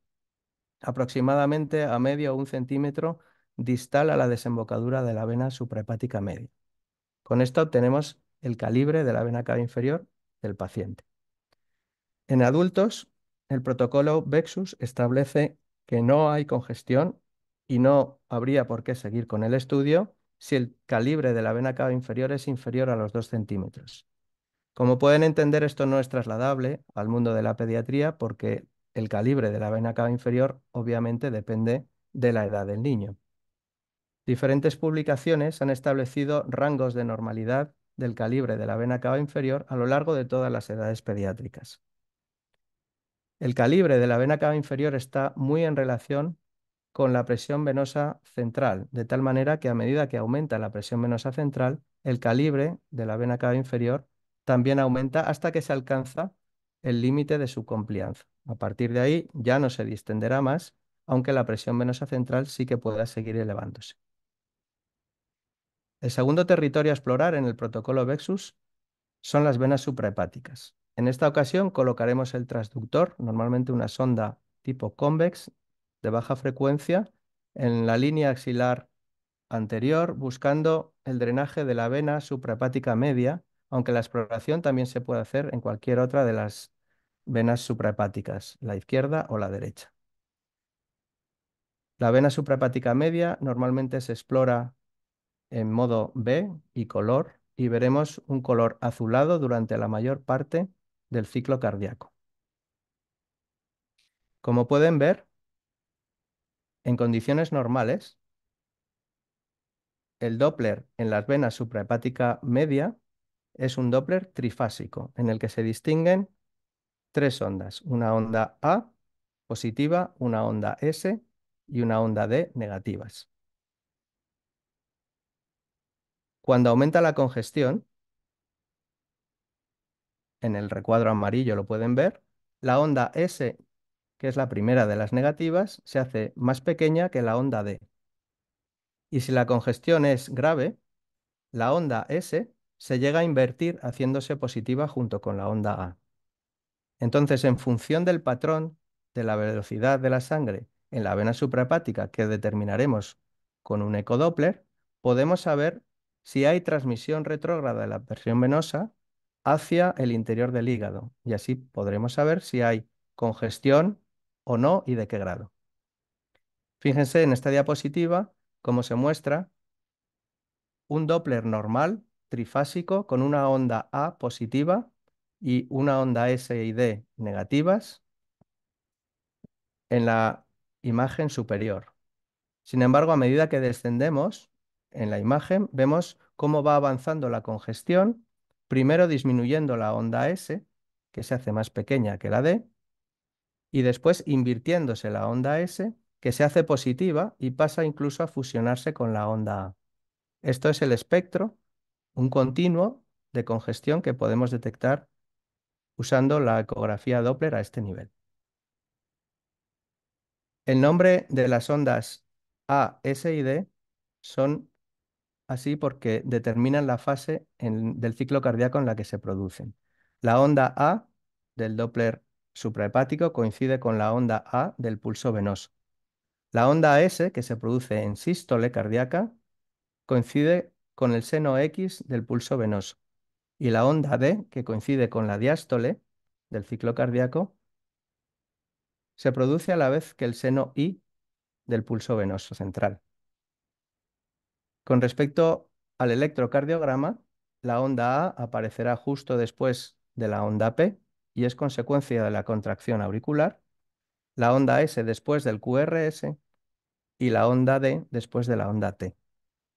aproximadamente a medio o 1 centímetro distal a la desembocadura de la vena suprahepática media. Con esto obtenemos el calibre de la vena cava inferior del paciente. En adultos, el protocolo Vexus establece que no hay congestión y no habría por qué seguir con el estudio si el calibre de la vena cava inferior es inferior a los 2 centímetros. Como pueden entender, esto no es trasladable al mundo de la pediatría porque el calibre de la vena cava inferior obviamente depende de la edad del niño. Diferentes publicaciones han establecido rangos de normalidad del calibre de la vena cava inferior a lo largo de todas las edades pediátricas. El calibre de la vena cava inferior está muy en relación con la presión venosa central, de tal manera que a medida que aumenta la presión venosa central, el calibre de la vena cava inferior también aumenta hasta que se alcanza el límite de su complianza. A partir de ahí ya no se distenderá más, aunque la presión venosa central sí que pueda seguir elevándose. El segundo territorio a explorar en el protocolo Vexus son las venas suprahepáticas. En esta ocasión colocaremos el transductor, normalmente una sonda tipo convex de baja frecuencia, en la línea axilar anterior, buscando el drenaje de la vena suprahepática media, aunque la exploración también se puede hacer en cualquier otra de las venas suprahepáticas, la izquierda o la derecha. La vena suprahepática media normalmente se explora en modo B y color, y veremos un color azulado durante la mayor parte del ciclo cardíaco. Como pueden ver, en condiciones normales, el Doppler en las venas suprahepática media es un Doppler trifásico, en el que se distinguen 3 ondas: una onda A positiva, una onda S y una onda D negativas. Cuando aumenta la congestión, en el recuadro amarillo lo pueden ver, la onda S, que es la primera de las negativas, se hace más pequeña que la onda D. Y si la congestión es grave, la onda S se llega a invertir haciéndose positiva junto con la onda A. Entonces, en función del patrón de la velocidad de la sangre en la vena suprahepática que determinaremos con un ecodoppler, podemos saber si hay transmisión retrógrada de la presión venosa hacia el interior del hígado, y así podremos saber si hay congestión o no y de qué grado. Fíjense en esta diapositiva cómo se muestra un Doppler normal trifásico con una onda A positiva y una onda S y D negativas en la imagen superior. Sin embargo, a medida que descendemos en la imagen, vemos cómo va avanzando la congestión, primero disminuyendo la onda S, que se hace más pequeña que la D, y después invirtiéndose la onda S, que se hace positiva y pasa incluso a fusionarse con la onda A. Esto es el espectro, un continuo de congestión que podemos detectar usando la ecografía Doppler a este nivel. El nombre de las ondas A, S y D son así porque determinan la fase del ciclo cardíaco en la que se producen. La onda A del Doppler suprahepático coincide con la onda A del pulso venoso. La onda S, que se produce en sístole cardíaca, coincide con el seno X del pulso venoso. Y la onda D, que coincide con la diástole del ciclo cardíaco, se produce a la vez que el seno I del pulso venoso central. Con respecto al electrocardiograma, la onda A aparecerá justo después de la onda P y es consecuencia de la contracción auricular, la onda S después del QRS y la onda D después de la onda T.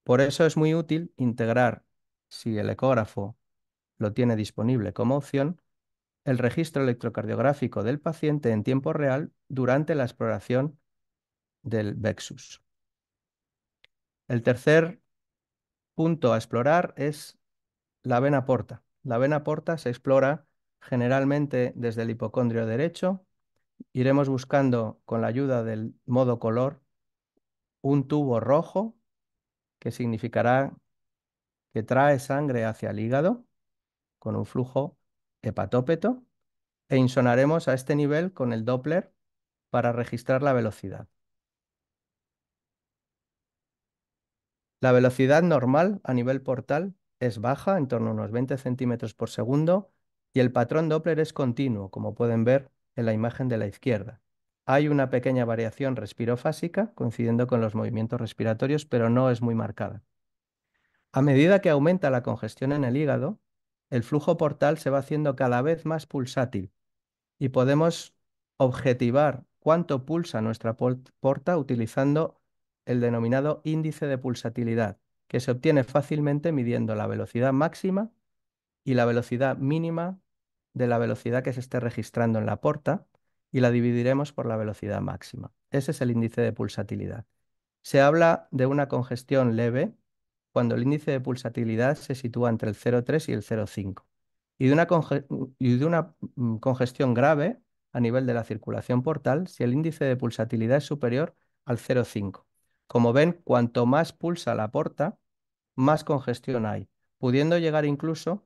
Por eso es muy útil integrar, si el ecógrafo lo tiene disponible como opción, el registro electrocardiográfico del paciente en tiempo real durante la exploración del Vexus. El tercer punto a explorar es la vena porta. La vena porta se explora generalmente desde el hipocondrio derecho. Iremos buscando con la ayuda del modo color un tubo rojo que significará que trae sangre hacia el hígado con un flujo hepatópeto e insonaremos a este nivel con el Doppler para registrar la velocidad. La velocidad normal a nivel portal es baja, en torno a unos 20 centímetros por segundo, y el patrón Doppler es continuo, como pueden ver en la imagen de la izquierda. Hay una pequeña variación respirofásica, coincidiendo con los movimientos respiratorios, pero no es muy marcada. A medida que aumenta la congestión en el hígado, el flujo portal se va haciendo cada vez más pulsátil y podemos objetivar cuánto pulsa nuestra porta utilizando el denominado índice de pulsatilidad, que se obtiene fácilmente midiendo la velocidad máxima y la velocidad mínima de la velocidad que se esté registrando en la porta y la dividiremos por la velocidad máxima. Ese es el índice de pulsatilidad. Se habla de una congestión leve cuando el índice de pulsatilidad se sitúa entre el 0,3 y el 0,5 y de una congestión grave a nivel de la circulación portal si el índice de pulsatilidad es superior al 0,5. Como ven, cuanto más pulsa la porta, más congestión hay, pudiendo llegar incluso,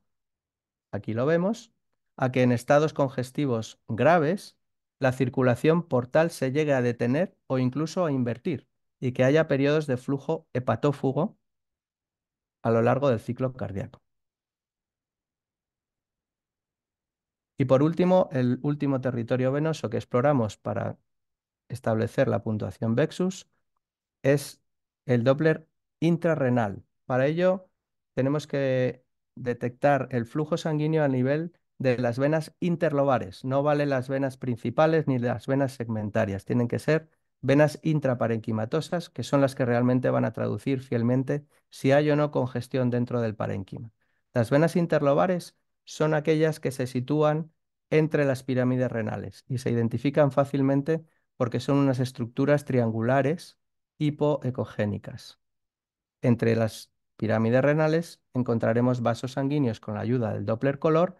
aquí lo vemos, a que en estados congestivos graves la circulación portal se llegue a detener o incluso a invertir y que haya periodos de flujo hepatófugo a lo largo del ciclo cardíaco. Y por último, el último territorio venoso que exploramos para establecer la puntuación Vexus es el Doppler intrarrenal. Para ello, tenemos que detectar el flujo sanguíneo a nivel de las venas interlobares. No valen las venas principales ni las venas segmentarias. Tienen que ser venas intraparenquimatosas, que son las que realmente van a traducir fielmente si hay o no congestión dentro del parénquima. Las venas interlobares son aquellas que se sitúan entre las pirámides renales y se identifican fácilmente porque son unas estructuras triangulares hipoecogénicas. Entre las pirámides renales encontraremos vasos sanguíneos con la ayuda del Doppler color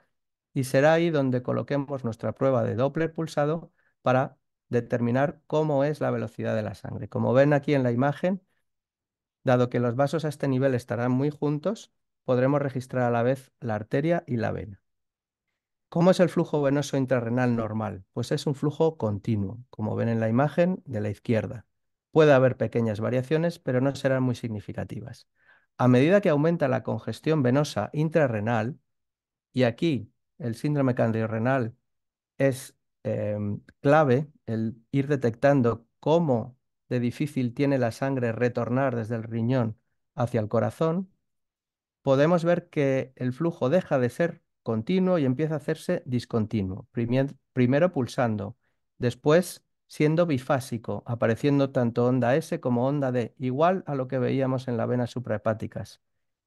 y será ahí donde coloquemos nuestra prueba de Doppler pulsado para determinar cómo es la velocidad de la sangre. Como ven aquí en la imagen, dado que los vasos a este nivel estarán muy juntos, podremos registrar a la vez la arteria y la vena. ¿Cómo es el flujo venoso intrarrenal normal? Pues es un flujo continuo, como ven en la imagen de la izquierda. Puede haber pequeñas variaciones, pero no serán muy significativas. A medida que aumenta la congestión venosa intrarrenal, y aquí el síndrome cardiorenal es clave el ir detectando cómo de difícil tiene la sangre retornar desde el riñón hacia el corazón, podemos ver que el flujo deja de ser continuo y empieza a hacerse discontinuo. Primero pulsando, después siendo bifásico, apareciendo tanto onda S como onda D, igual a lo que veíamos en las venas suprahepáticas.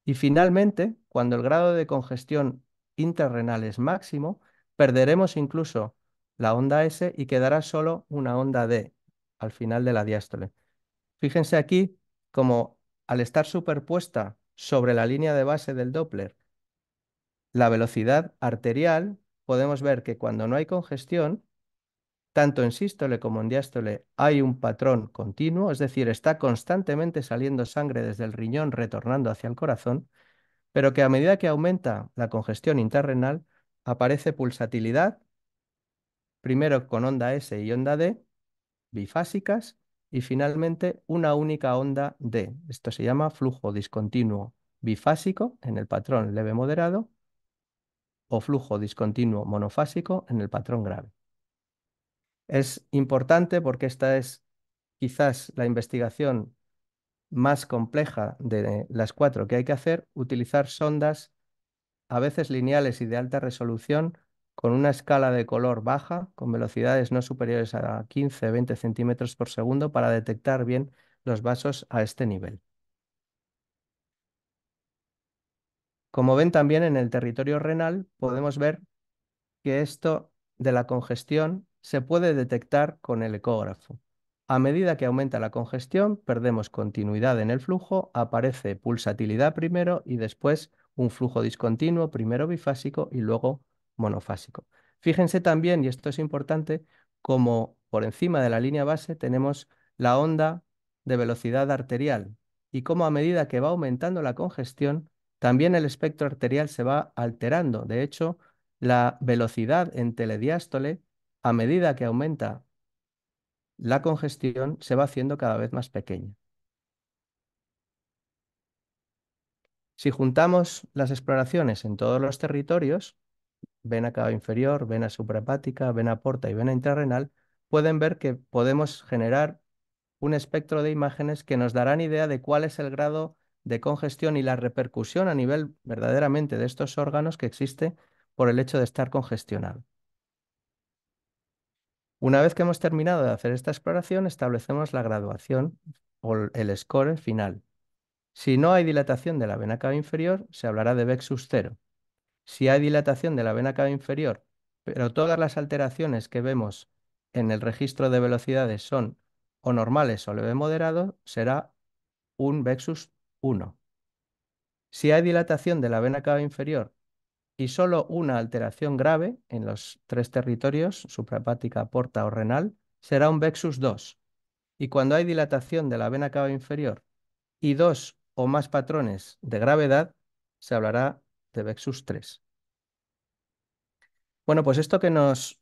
Y finalmente, cuando el grado de congestión intrarrenal es máximo, perderemos incluso la onda S y quedará solo una onda D al final de la diástole. Fíjense aquí como al estar superpuesta sobre la línea de base del Doppler la velocidad arterial, podemos ver que cuando no hay congestión, tanto en sístole como en diástole hay un patrón continuo, es decir, está constantemente saliendo sangre desde el riñón retornando hacia el corazón, pero que a medida que aumenta la congestión intrarrenal, aparece pulsatilidad, primero con onda S y onda D, bifásicas, y finalmente una única onda D. Esto se llama flujo discontinuo bifásico en el patrón leve moderado o flujo discontinuo monofásico en el patrón grave. Es importante porque esta es quizás la investigación más compleja de las 4 que hay que hacer, utilizar sondas a veces lineales y de alta resolución con una escala de color baja, con velocidades no superiores a 15-20 centímetros por segundo para detectar bien los vasos a este nivel. Como ven también en el territorio renal, podemos ver que esto de la congestión se puede detectar con el ecógrafo. A medida que aumenta la congestión, perdemos continuidad en el flujo, aparece pulsatilidad primero y después un flujo discontinuo, primero bifásico y luego monofásico. Fíjense también, y esto es importante, como por encima de la línea base tenemos la onda de velocidad arterial y cómo a medida que va aumentando la congestión, también el espectro arterial se va alterando. De hecho, la velocidad en telediástole, a medida que aumenta la congestión, se va haciendo cada vez más pequeña. Si juntamos las exploraciones en todos los territorios, vena cava inferior, vena suprahepática, vena porta y vena intrarrenal, pueden ver que podemos generar un espectro de imágenes que nos darán idea de cuál es el grado de congestión y la repercusión a nivel verdaderamente de estos órganos que existe por el hecho de estar congestionado. Una vez que hemos terminado de hacer esta exploración, establecemos la graduación o el score final. Si no hay dilatación de la vena cava inferior, se hablará de Vexus 0. Si hay dilatación de la vena cava inferior, pero todas las alteraciones que vemos en el registro de velocidades son o normales o leve moderado, será un Vexus 1. Si hay dilatación de la vena cava inferior y solo una alteración grave en los 3 territorios, suprahepática, porta o renal, será un Vexus 2. Y cuando hay dilatación de la vena cava inferior y 2 o más patrones de gravedad, se hablará de Vexus 3. Bueno, pues esto que nos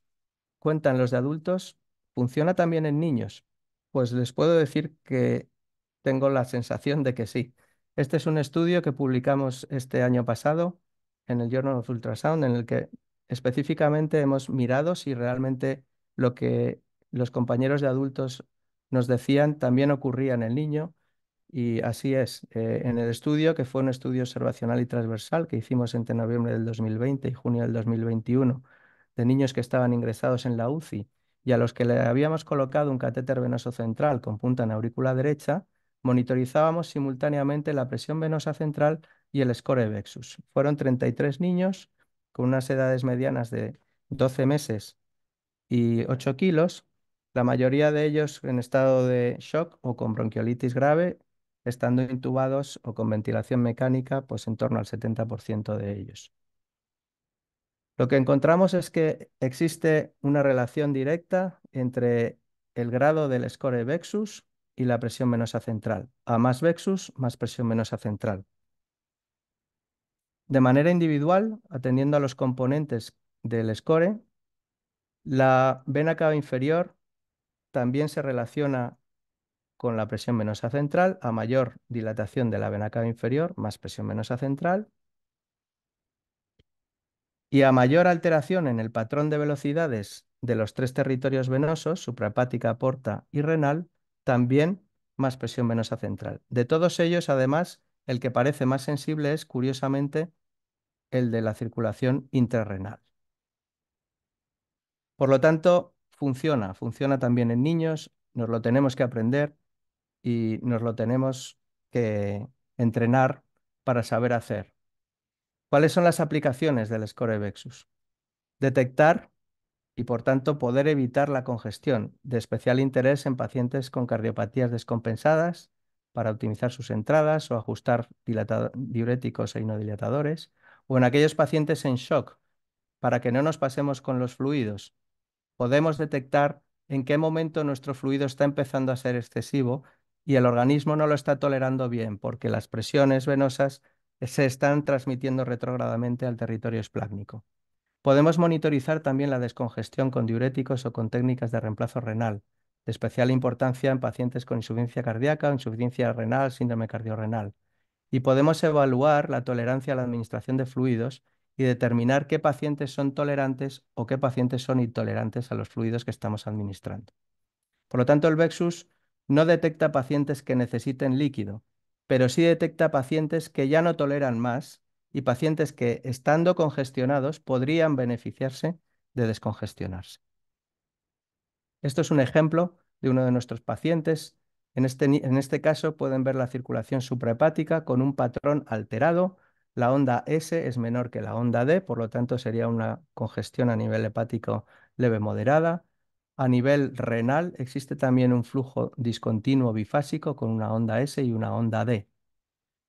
cuentan los de adultos funciona también en niños. Pues les puedo decir que tengo la sensación de que sí. Este es un estudio que publicamos este año pasado en el Journal of Ultrasound, en el que específicamente hemos mirado si realmente lo que los compañeros de adultos nos decían también ocurría en el niño. Y así es. En el estudio, que fue un estudio observacional y transversal que hicimos entre noviembre del 2020 y junio del 2021, de niños que estaban ingresados en la UCI y a los que le habíamos colocado un catéter venoso central con punta en aurícula derecha, monitorizábamos simultáneamente la presión venosa central y el score Vexus. Fueron 33 niños con unas edades medianas de 12 meses y 8 kilos, la mayoría de ellos en estado de shock o con bronquiolitis grave, estando intubados o con ventilación mecánica, pues en torno al 70% de ellos. Lo que encontramos es que existe una relación directa entre el grado del score Vexus y la presión venosa central. A más Vexus, más presión venosa central. De manera individual, atendiendo a los componentes del score, la vena cava inferior también se relaciona con la presión venosa central. A mayor dilatación de la vena cava inferior, más presión venosa central. Y a mayor alteración en el patrón de velocidades de los 3 territorios venosos, suprahepática, porta y renal, también más presión venosa central. De todos ellos, además, el que parece más sensible es, curiosamente, el de la circulación intrarrenal. Por lo tanto, funciona también en niños, nos lo tenemos que aprender y nos lo tenemos que entrenar para saber hacer. ¿Cuáles son las aplicaciones del score Vexus? Detectar y, por tanto, poder evitar la congestión, de especial interés en pacientes con cardiopatías descompensadas para optimizar sus entradas o ajustar diuréticos e inodilatadores, o en aquellos pacientes en shock, para que no nos pasemos con los fluidos. Podemos detectar en qué momento nuestro fluido está empezando a ser excesivo y el organismo no lo está tolerando bien, porque las presiones venosas se están transmitiendo retrógradamente al territorio esplácnico. Podemos monitorizar también la descongestión con diuréticos o con técnicas de reemplazo renal de especial importancia en pacientes con insuficiencia cardíaca, insuficiencia renal, síndrome cardiorrenal. Y podemos evaluar la tolerancia a la administración de fluidos y determinar qué pacientes son tolerantes o qué pacientes son intolerantes a los fluidos que estamos administrando. Por lo tanto, el Vexus no detecta pacientes que necesiten líquido, pero sí detecta pacientes que ya no toleran más y pacientes que, estando congestionados, podrían beneficiarse de descongestionarse. Esto es un ejemplo de uno de nuestros pacientes. En este caso pueden ver la circulación suprahepática con un patrón alterado. La onda S es menor que la onda D, por lo tanto sería una congestión a nivel hepático leve moderada. A nivel renal existe también un flujo discontinuo bifásico con una onda S y una onda D.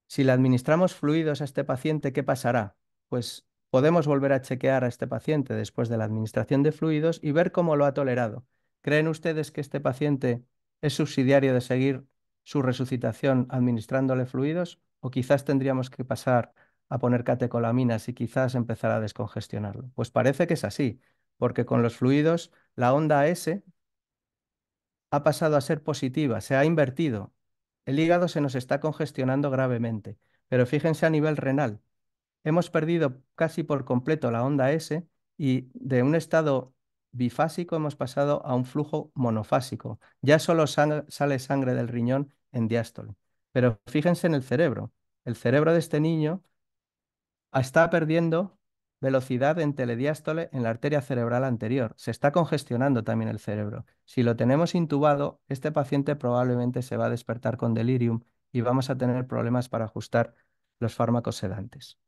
Si le administramos fluidos a este paciente, ¿qué pasará? Pues podemos volver a chequear a este paciente después de la administración de fluidos y ver cómo lo ha tolerado. ¿Creen ustedes que este paciente es subsidiario de seguir su resucitación administrándole fluidos? ¿O quizás tendríamos que pasar a poner catecolaminas y quizás empezar a descongestionarlo? Pues parece que es así, porque con los fluidos la onda S ha pasado a ser positiva, se ha invertido. El hígado se nos está congestionando gravemente, pero fíjense a nivel renal. Hemos perdido casi por completo la onda S y de un estado bifásico hemos pasado a un flujo monofásico. Ya solo sale sangre del riñón en diástole. Pero fíjense en el cerebro. El cerebro de este niño está perdiendo velocidad en telediástole en la arteria cerebral anterior. Se está congestionando también el cerebro. Si lo tenemos intubado, este paciente probablemente se va a despertar con delirium y vamos a tener problemas para ajustar los fármacos sedantes.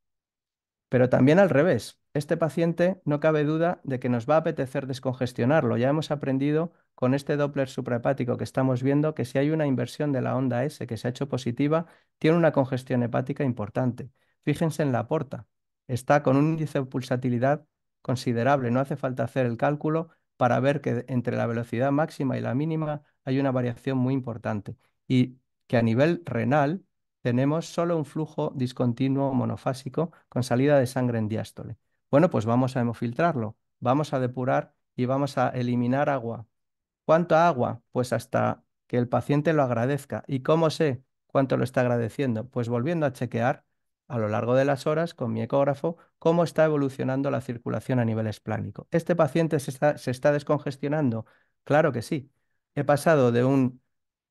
Pero también al revés. Este paciente no cabe duda de que nos va a apetecer descongestionarlo. Ya hemos aprendido con este Doppler suprahepático que estamos viendo que si hay una inversión de la onda S que se ha hecho positiva, tiene una congestión hepática importante. Fíjense en la porta. Está con un índice de pulsatilidad considerable. No hace falta hacer el cálculo para ver que entre la velocidad máxima y la mínima hay una variación muy importante. Y que a nivel renal tenemos solo un flujo discontinuo monofásico con salida de sangre en diástole. Bueno, pues vamos a hemofiltrarlo, vamos a depurar y vamos a eliminar agua. ¿Cuánta agua? Pues hasta que el paciente lo agradezca. ¿Y cómo sé cuánto lo está agradeciendo? Pues volviendo a chequear a lo largo de las horas con mi ecógrafo cómo está evolucionando la circulación a nivel esplánico. ¿Este paciente se está descongestionando? Claro que sí. He pasado de un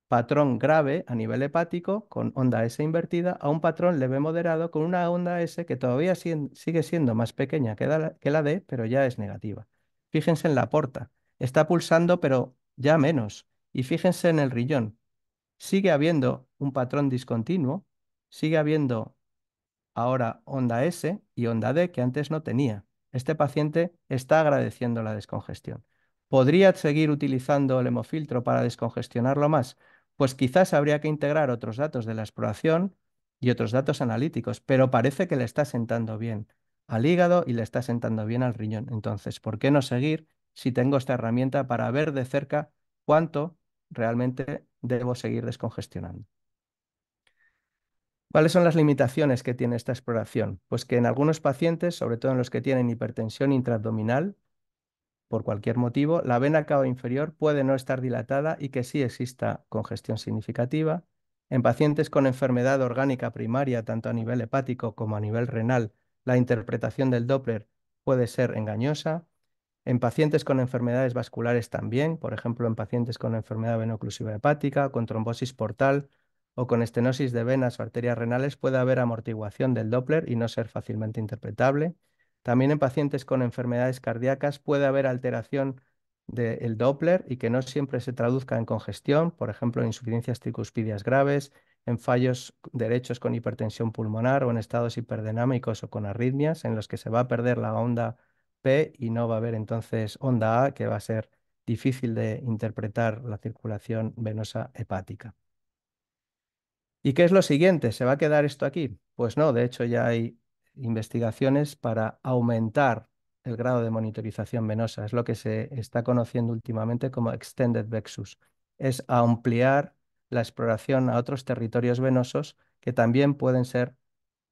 patrón grave a nivel hepático con onda S invertida a un patrón leve moderado con una onda S que todavía sigue siendo más pequeña que la D, pero ya es negativa. Fíjense en la porta. Está pulsando, pero ya menos. Y fíjense en el riñón. Sigue habiendo un patrón discontinuo, sigue habiendo ahora onda S y onda D que antes no tenía. Este paciente está agradeciendo la descongestión. ¿Podría seguir utilizando el hemofiltro para descongestionarlo más? Pues quizás habría que integrar otros datos de la exploración y otros datos analíticos, pero parece que le está sentando bien al hígado y le está sentando bien al riñón. Entonces, ¿por qué no seguir si tengo esta herramienta para ver de cerca cuánto realmente debo seguir descongestionando? ¿Cuáles son las limitaciones que tiene esta exploración? Pues que en algunos pacientes, sobre todo en los que tienen hipertensión intraabdominal, por cualquier motivo, la vena cava inferior puede no estar dilatada y que sí exista congestión significativa. En pacientes con enfermedad orgánica primaria, tanto a nivel hepático como a nivel renal, la interpretación del Doppler puede ser engañosa. En pacientes con enfermedades vasculares también, por ejemplo, en pacientes con enfermedad veno-oclusiva hepática, con trombosis portal o con estenosis de venas o arterias renales, puede haber amortiguación del Doppler y no ser fácilmente interpretable. También en pacientes con enfermedades cardíacas puede haber alteración del Doppler y que no siempre se traduzca en congestión, por ejemplo, en insuficiencias tricuspidias graves, en fallos derechos con hipertensión pulmonar o en estados hiperdinámicos o con arritmias, en los que se va a perder la onda P y no va a haber entonces onda A, que va a ser difícil de interpretar la circulación venosa hepática. ¿Y qué es lo siguiente? ¿Se va a quedar esto aquí? Pues no, de hecho ya hay investigaciones para aumentar el grado de monitorización venosa. Es lo que se está conociendo últimamente como Extended Vexus. Es ampliar la exploración a otros territorios venosos que también pueden ser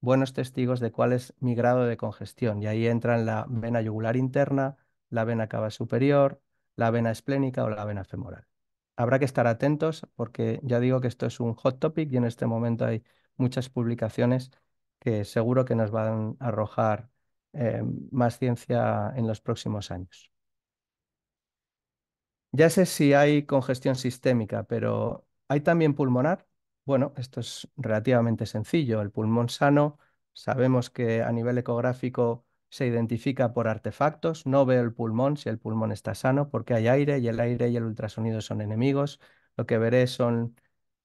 buenos testigos de cuál es mi grado de congestión. Y ahí entran la vena yugular interna, la vena cava superior, la vena esplénica o la vena femoral. habrá que estar atentos porque ya digo que esto es un hot topic y en este momento hay muchas publicaciones que seguro que nos van a arrojar más ciencia en los próximos años. Ya sé si hay congestión sistémica, pero ¿hay también pulmonar? Bueno, esto es relativamente sencillo. El pulmón sano, sabemos que a nivel ecográfico se identifica por artefactos. No veo el pulmón si el pulmón está sano porque hay aire y el aire y el ultrasonido son enemigos. Lo que veré son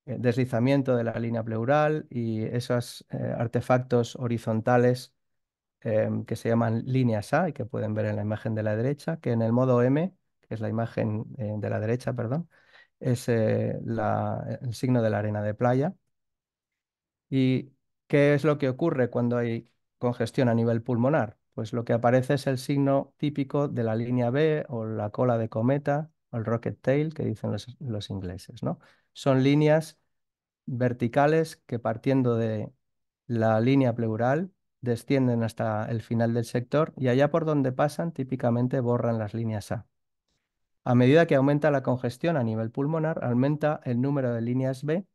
deslizamiento de la línea pleural y esos artefactos horizontales que se llaman líneas A y que pueden ver en la imagen de la derecha, que en el modo M, que es la imagen de la derecha, perdón, es el signo de la arena de playa. ¿Y qué es lo que ocurre cuando hay congestión a nivel pulmonar? Pues lo que aparece es el signo típico de la línea B o la cola de cometa o el rocket tail que dicen los ingleses, ¿no? Son líneas verticales que partiendo de la línea pleural descienden hasta el final del sector y allá por donde pasan típicamente borran las líneas A. A medida que aumenta la congestión a nivel pulmonar, aumenta el número de líneas B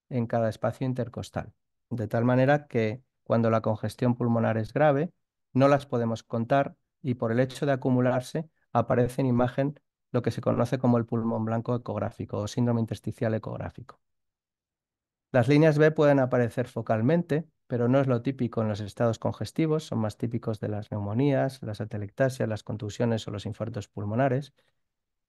en cada espacio intercostal, de tal manera que cuando la congestión pulmonar es grave, no las podemos contar y por el hecho de acumularse aparece en imagen lo que se conoce como el pulmón blanco ecográfico o síndrome intersticial ecográfico. Las líneas B pueden aparecer focalmente, pero no es lo típico en los estados congestivos, son más típicos de las neumonías, las atelectasias, las contusiones o los infartos pulmonares,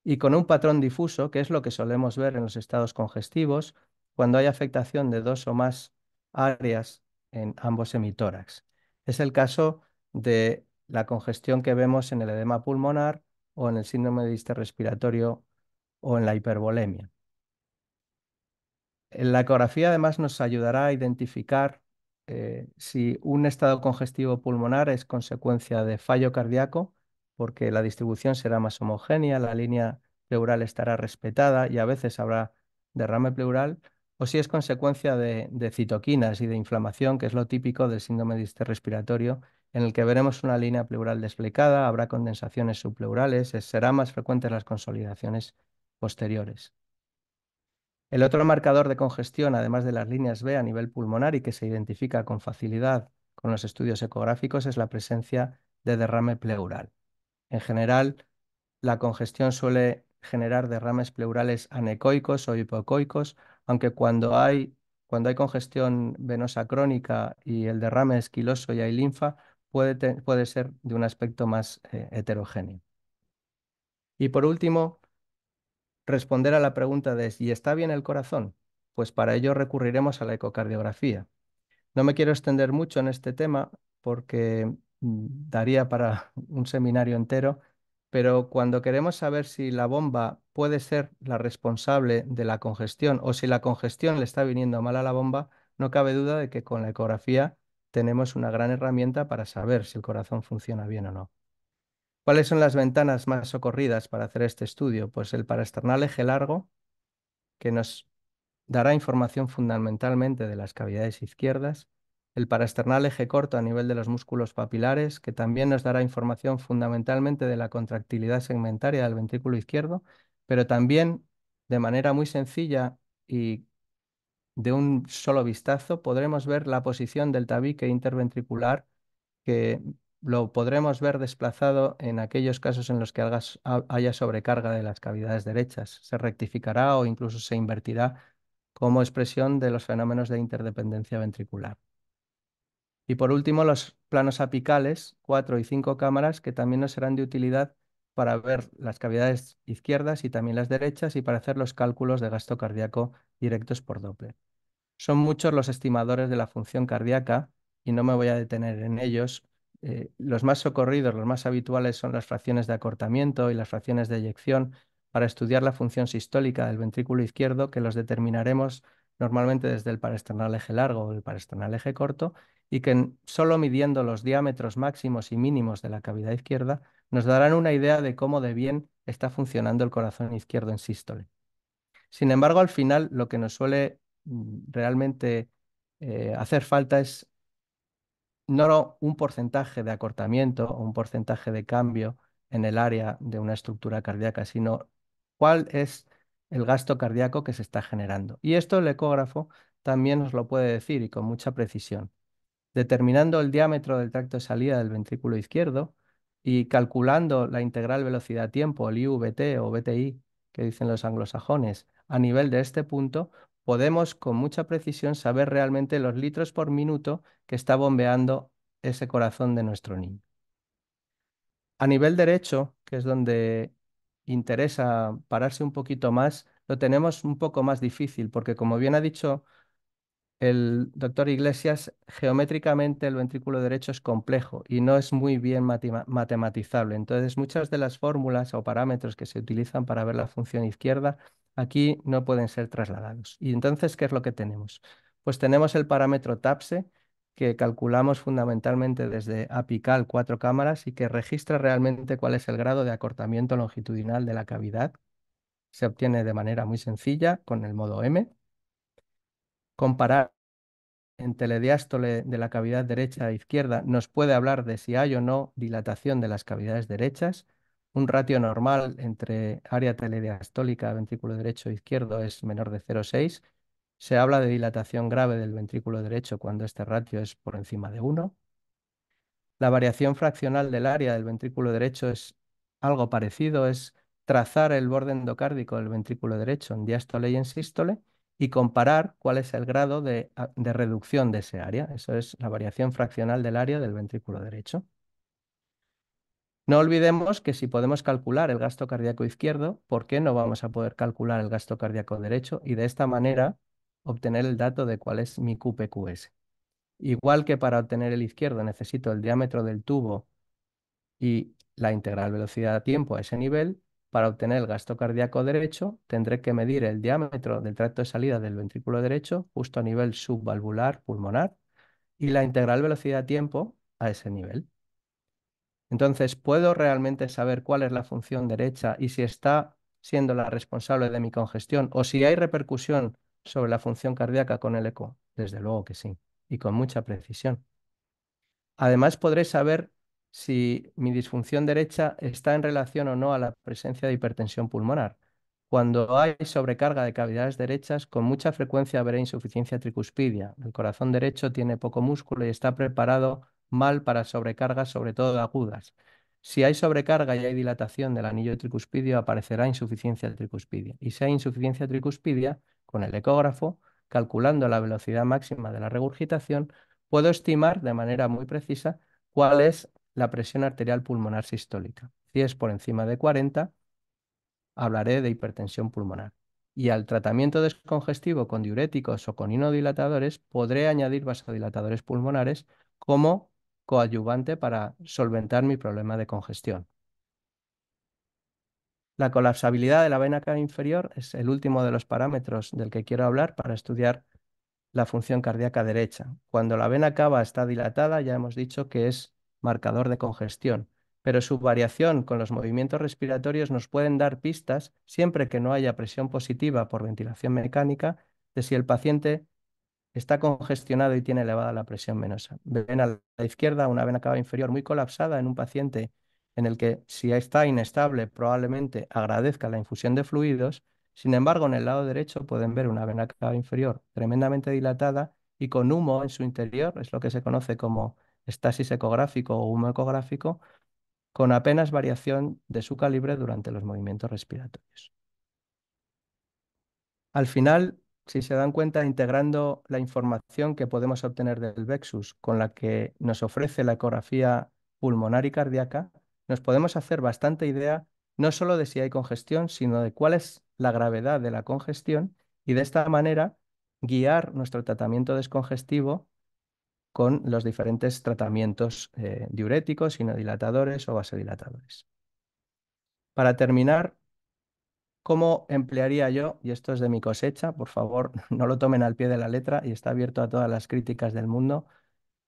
y con un patrón difuso, que es lo que solemos ver en los estados congestivos cuando hay afectación de dos o más áreas en ambos hemitórax. Es el caso de la congestión que vemos en el edema pulmonar o en el síndrome de distrés respiratorio o en la hipervolemia. La ecografía además nos ayudará a identificar si un estado congestivo pulmonar es consecuencia de fallo cardíaco, porque la distribución será más homogénea, la línea pleural estará respetada y a veces habrá derrame pleural, o si es consecuencia de citoquinas y de inflamación, que es lo típico del síndrome de distrés respiratorio, en el que veremos una línea pleural desplecada, habrá condensaciones subpleurales, serán más frecuentes las consolidaciones posteriores. El otro marcador de congestión, además de las líneas B a nivel pulmonar y que se identifica con facilidad con los estudios ecográficos, es la presencia de derrame pleural. En general, la congestión suele generar derrames pleurales anecoicos o hipoecoicos, aunque cuando hay congestión venosa crónica y el derrame es quiloso y hay linfa, puede ser de un aspecto más heterogéneo. Y por último, responder a la pregunta de ¿y está bien el corazón? Pues para ello recurriremos a la ecocardiografía. No me quiero extender mucho en este tema porque daría para un seminario entero, pero cuando queremos saber si la bomba puede ser la responsable de la congestión o si la congestión le está viniendo mal a la bomba, no cabe duda de que con la ecografía tenemos una gran herramienta para saber si el corazón funciona bien o no. ¿Cuáles son las ventanas más socorridas para hacer este estudio? Pues el paraesternal eje largo, que nos dará información fundamentalmente de las cavidades izquierdas, el paraesternal eje corto a nivel de los músculos papilares, que también nos dará información fundamentalmente de la contractilidad segmentaria del ventrículo izquierdo, pero también de manera muy sencilla y de un solo vistazo podremos ver la posición del tabique interventricular que lo podremos ver desplazado en aquellos casos en los que haya sobrecarga de las cavidades derechas. Se rectificará o incluso se invertirá como expresión de los fenómenos de interdependencia ventricular. Y por último, los planos apicales, 4 y 5 cámaras, que también nos serán de utilidad para ver las cavidades izquierdas y también las derechas y para hacer los cálculos de gasto cardíaco directos por Doppler. Son muchos los estimadores de la función cardíaca y no me voy a detener en ellos. Los más socorridos, los más habituales son las fracciones de acortamiento y las fracciones de eyección para estudiar la función sistólica del ventrículo izquierdo, que los determinaremos normalmente desde el paraesternal eje largo o el paraesternal eje corto, y que solo midiendo los diámetros máximos y mínimos de la cavidad izquierda nos darán una idea de cómo de bien está funcionando el corazón izquierdo en sístole. Sin embargo, al final lo que nos suele realmente hacer falta es no un porcentaje de acortamiento o un porcentaje de cambio en el área de una estructura cardíaca, sino cuál es el gasto cardíaco que se está generando. Y esto el ecógrafo también nos lo puede decir y con mucha precisión. Determinando el diámetro del tracto de salida del ventrículo izquierdo y calculando la integral velocidad-tiempo, el IVT o VTI, que dicen los anglosajones, a nivel de este punto, podemos con mucha precisión saber realmente los litros por minuto que está bombeando ese corazón de nuestro niño. A nivel derecho, que es donde interesa pararse un poquito más, lo tenemos un poco más difícil, porque como bien ha dicho el doctor Iglesias, geométricamente el ventrículo derecho es complejo y no es muy bien matematizable. Entonces, muchas de las fórmulas o parámetros que se utilizan para ver la función izquierda aquí no pueden ser trasladados. Y entonces, ¿qué es lo que tenemos? Pues tenemos el parámetro TAPSE, que calculamos fundamentalmente desde apical 4 cámaras y que registra realmente cuál es el grado de acortamiento longitudinal de la cavidad. Se obtiene de manera muy sencilla con el modo M. Comparar en telediástole de la cavidad derecha e izquierda nos puede hablar de si hay o no dilatación de las cavidades derechas. Un ratio normal entre área telediastólica, ventrículo derecho e izquierdo es menor de 0,6. Se habla de dilatación grave del ventrículo derecho cuando este ratio es por encima de 1. La variación fraccional del área del ventrículo derecho es algo parecido, es trazar el borde endocárdico del ventrículo derecho en diástole y en sístole y comparar cuál es el grado de reducción de ese área. Eso es la variación fraccional del área del ventrículo derecho. No olvidemos que si podemos calcular el gasto cardíaco izquierdo, ¿por qué no vamos a poder calcular el gasto cardíaco derecho? Y de esta manera obtener el dato de cuál es mi QPQS. Igual que para obtener el izquierdo necesito el diámetro del tubo y la integral velocidad-tiempo a ese nivel, para obtener el gasto cardíaco derecho tendré que medir el diámetro del tracto de salida del ventrículo derecho justo a nivel subvalvular pulmonar y la integral velocidad-tiempo a ese nivel. Entonces, ¿puedo realmente saber cuál es la función derecha y si está siendo la responsable de mi congestión o si hay repercusión sobre la función cardíaca con el eco? Desde luego que sí, y con mucha precisión. Además, podré saber si mi disfunción derecha está en relación o no a la presencia de hipertensión pulmonar. Cuando hay sobrecarga de cavidades derechas, con mucha frecuencia veré insuficiencia tricuspidia. El corazón derecho tiene poco músculo y está preparado mal para sobrecargas, sobre todo agudas. Si hay sobrecarga y hay dilatación del anillo tricuspidio, aparecerá insuficiencia tricuspidia. Y si hay insuficiencia tricuspidia, con el ecógrafo, calculando la velocidad máxima de la regurgitación, puedo estimar de manera muy precisa cuál es la presión arterial pulmonar sistólica. Si es por encima de 40, hablaré de hipertensión pulmonar. Y al tratamiento descongestivo con diuréticos o con inodilatadores, podré añadir vasodilatadores pulmonares como coadyuvante para solventar mi problema de congestión. La colapsabilidad de la vena cava inferior es el último de los parámetros del que quiero hablar para estudiar la función cardíaca derecha. Cuando la vena cava está dilatada, ya hemos dicho que es marcador de congestión, pero su variación con los movimientos respiratorios nos pueden dar pistas, siempre que no haya presión positiva por ventilación mecánica, de si el paciente está congestionado y tiene elevada la presión venosa. Ven a la izquierda una vena cava inferior muy colapsada en un paciente en el que si está inestable probablemente agradezca la infusión de fluidos. Sin embargo, en el lado derecho pueden ver una vena cava inferior tremendamente dilatada y con humo en su interior, es lo que se conoce como estasis ecográfico o humo ecográfico, con apenas variación de su calibre durante los movimientos respiratorios. Al final, si se dan cuenta, integrando la información que podemos obtener del Vexus con la que nos ofrece la ecografía pulmonar y cardíaca, nos podemos hacer bastante idea no solo de si hay congestión, sino de cuál es la gravedad de la congestión y de esta manera guiar nuestro tratamiento descongestivo con los diferentes tratamientos diuréticos, inodilatadores o vasodilatadores. Para terminar, ¿cómo emplearía yo? Y esto es de mi cosecha, por favor, no lo tomen al pie de la letra y está abierto a todas las críticas del mundo,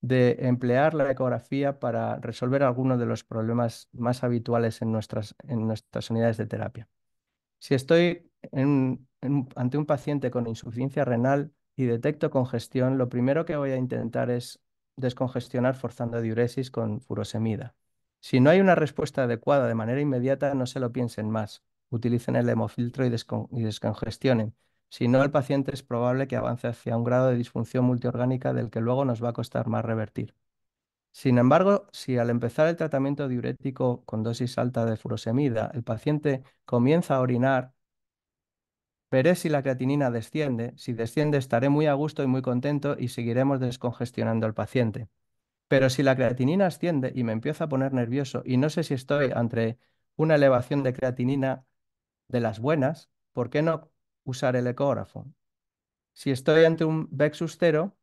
de emplear la ecografía para resolver algunos de los problemas más habituales en nuestras unidades de terapia. Si estoy ante un paciente con insuficiencia renal y detecto congestión, lo primero que voy a intentar es descongestionar forzando diuresis con furosemida. Si no hay una respuesta adecuada de manera inmediata, no se lo piensen más. utilicen el hemofiltro y descongestionen. Si no, el paciente es probable que avance hacia un grado de disfunción multiorgánica del que luego nos va a costar más revertir. Sin embargo, si al empezar el tratamiento diurético con dosis alta de furosemida, el paciente comienza a orinar, veré si la creatinina desciende. Si desciende, estaré muy a gusto y muy contento y seguiremos descongestionando al paciente. Pero si la creatinina asciende y me empiezo a poner nervioso y no sé si estoy ante una elevación de creatinina de las buenas, ¿por qué no usar el ecógrafo? Si estoy ante un Vexus 0,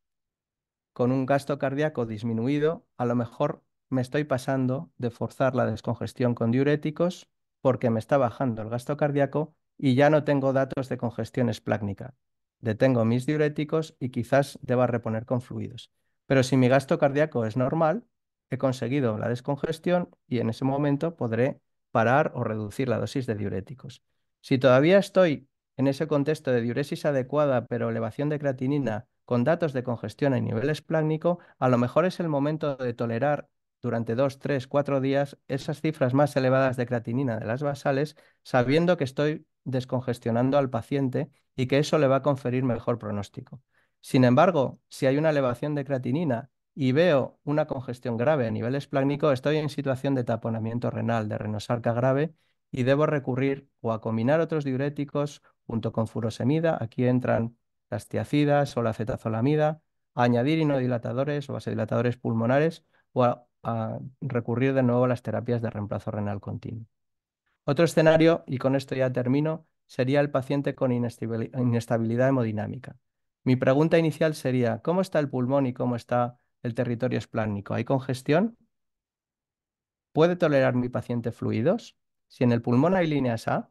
con un gasto cardíaco disminuido, a lo mejor me estoy pasando de forzar la descongestión con diuréticos porque me está bajando el gasto cardíaco y ya no tengo datos de congestión esplácnica. Detengo mis diuréticos y quizás deba reponer con fluidos. Pero si mi gasto cardíaco es normal, he conseguido la descongestión y en ese momento podré parar o reducir la dosis de diuréticos. Si todavía estoy en ese contexto de diuresis adecuada, pero elevación de creatinina con datos de congestión a nivel esplácnico, a lo mejor es el momento de tolerar durante 2, 3, 4 días esas cifras más elevadas de creatinina de las basales, sabiendo que estoy descongestionando al paciente y que eso le va a conferir mejor pronóstico. Sin embargo, si hay una elevación de creatinina y veo una congestión grave a nivel esplácnico, estoy en situación de taponamiento renal, de renosarca grave, y debo recurrir o a combinar otros diuréticos junto con furosemida. Aquí entran las tiacidas o la acetazolamida, a añadir inodilatadores o vasodilatadores pulmonares o a recurrir de nuevo a las terapias de reemplazo renal continuo. Otro escenario, y con esto ya termino, sería el paciente con inestabilidad hemodinámica. Mi pregunta inicial sería, ¿cómo está el pulmón y cómo está el territorio esplácnico? ¿Hay congestión? ¿Puede tolerar mi paciente fluidos? Si en el pulmón hay líneas A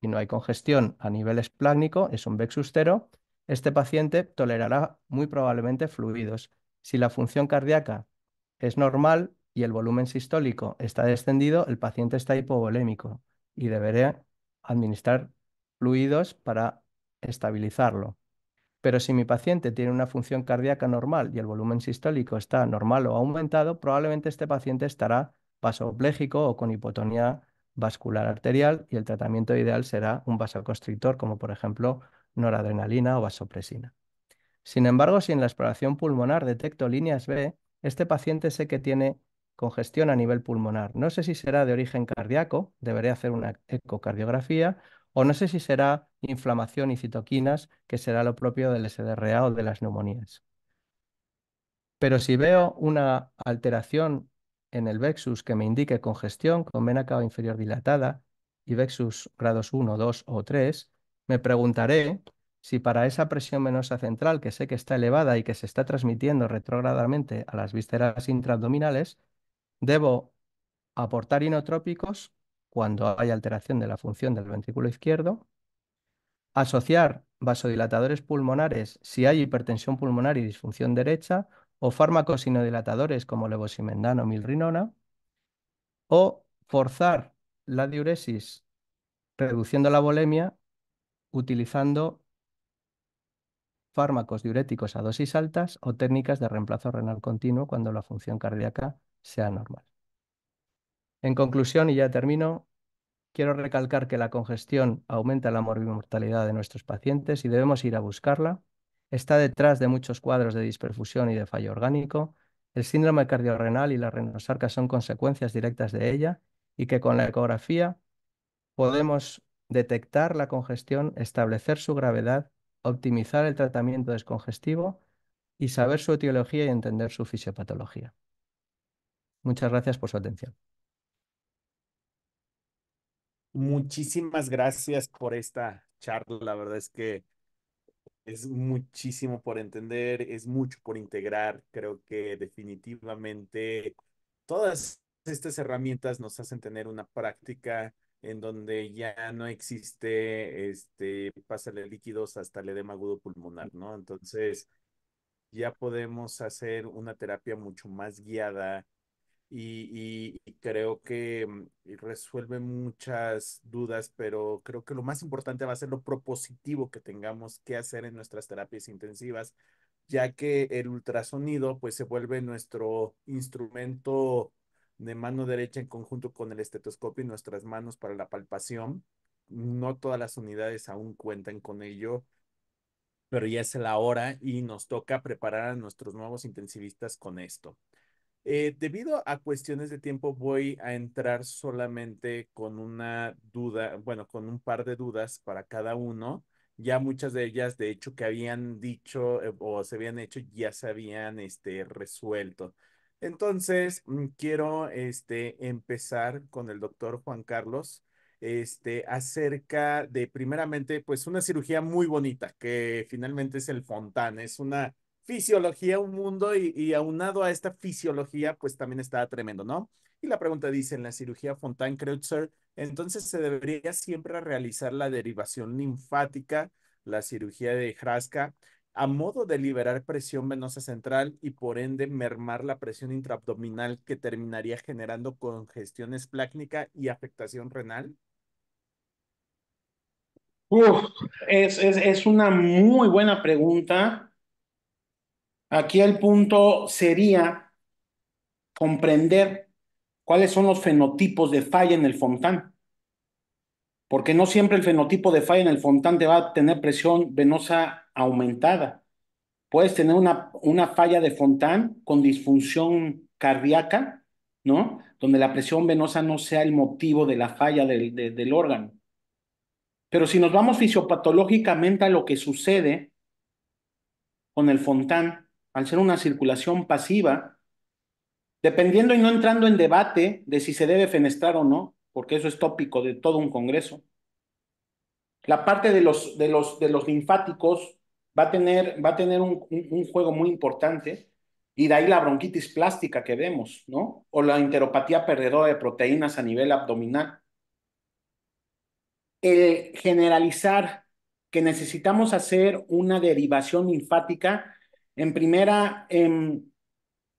y no hay congestión a nivel esplácnico, es un Vexus 0, este paciente tolerará muy probablemente fluidos. Si la función cardíaca es normal y el volumen sistólico está descendido, el paciente está hipovolémico y deberé administrar fluidos para estabilizarlo. Pero si mi paciente tiene una función cardíaca normal y el volumen sistólico está normal o aumentado, probablemente este paciente estará vasopléjico o con hipotonía vascular arterial y el tratamiento ideal será un vasoconstrictor como por ejemplo noradrenalina o vasopresina. Sin embargo, si en la exploración pulmonar detecto líneas B, este paciente sé que tiene congestión a nivel pulmonar. No sé si será de origen cardíaco, deberé hacer una ecocardiografía, o no sé si será inflamación y citoquinas, que será lo propio del SDRA o de las neumonías. Pero si veo una alteración en el Vexus que me indique congestión con vena cava inferior dilatada y Vexus grados 1, 2 o 3, me preguntaré si para esa presión venosa central que sé que está elevada y que se está transmitiendo retrógradamente a las vísceras intraabdominales, debo aportar inotrópicos cuando hay alteración de la función del ventrículo izquierdo, asociar vasodilatadores pulmonares si hay hipertensión pulmonar y disfunción derecha, o fármacos inodilatadores como levosimendan o milrinona, o forzar la diuresis reduciendo la volemia utilizando fármacos diuréticos a dosis altas o técnicas de reemplazo renal continuo cuando la función cardíaca sea normal. En conclusión, y ya termino, quiero recalcar que la congestión aumenta la morbimortalidad de nuestros pacientes y debemos ir a buscarla. Está detrás de muchos cuadros de disperfusión y de fallo orgánico. El síndrome cardiorrenal y la renosarca son consecuencias directas de ella y que con la ecografía podemos detectar la congestión, establecer su gravedad, optimizar el tratamiento descongestivo y saber su etiología y entender su fisiopatología. Muchas gracias por su atención. Muchísimas gracias por esta charla. La verdad es que es muchísimo por entender, es mucho por integrar. Creo que definitivamente todas estas herramientas nos hacen tener una práctica en donde ya no existe pásale líquidos hasta el edema agudo pulmonar, ¿no? Entonces ya podemos hacer una terapia mucho más guiada y creo que resuelve muchas dudas, pero creo que lo más importante va a ser lo propositivo que tengamos que hacer en nuestras terapias intensivas, ya que el ultrasonido pues se vuelve nuestro instrumento de mano derecha en conjunto con el estetoscopio y nuestras manos para la palpación. No todas las unidades aún cuentan con ello, pero ya es la hora y nos toca preparar a nuestros nuevos intensivistas con esto. Debido a cuestiones de tiempo, voy a entrar solamente con una duda, bueno, con un par de dudas para cada uno. Ya muchas de ellas, de hecho, que habían dicho o se habían hecho, ya se habían resuelto. Entonces, quiero empezar con el doctor Juan Carlos, acerca de, primeramente, pues una cirugía muy bonita, que finalmente es el Fontán. Es una fisiología, un mundo, y aunado a esta fisiología, pues también está tremendo, ¿no? Y la pregunta dice, en la cirugía Fontan-Kreutzer, entonces se debería siempre realizar la derivación linfática, la cirugía de Hraska, a modo de liberar presión venosa central y por ende mermar la presión intraabdominal que terminaría generando congestión esplácnica y afectación renal. Uf, es una muy buena pregunta. Aquí el punto sería comprender cuáles son los fenotipos de falla en el Fontán, porque no siempre el fenotipo de falla en el Fontán te va a tener presión venosa aumentada. Puedes tener una falla de Fontán con disfunción cardíaca, ¿no? Donde la presión venosa no sea el motivo de la falla del órgano. Pero si nos vamos fisiopatológicamente a lo que sucede con el Fontán, al ser una circulación pasiva, dependiendo y no entrando en debate de si se debe fenestrar o no, porque eso es tópico de todo un congreso, la parte de los linfáticos va a tener un juego muy importante y de ahí la bronquitis plástica que vemos, ¿no? O la enteropatía perdedora de proteínas a nivel abdominal. Generalizar que necesitamos hacer una derivación linfática, en primera,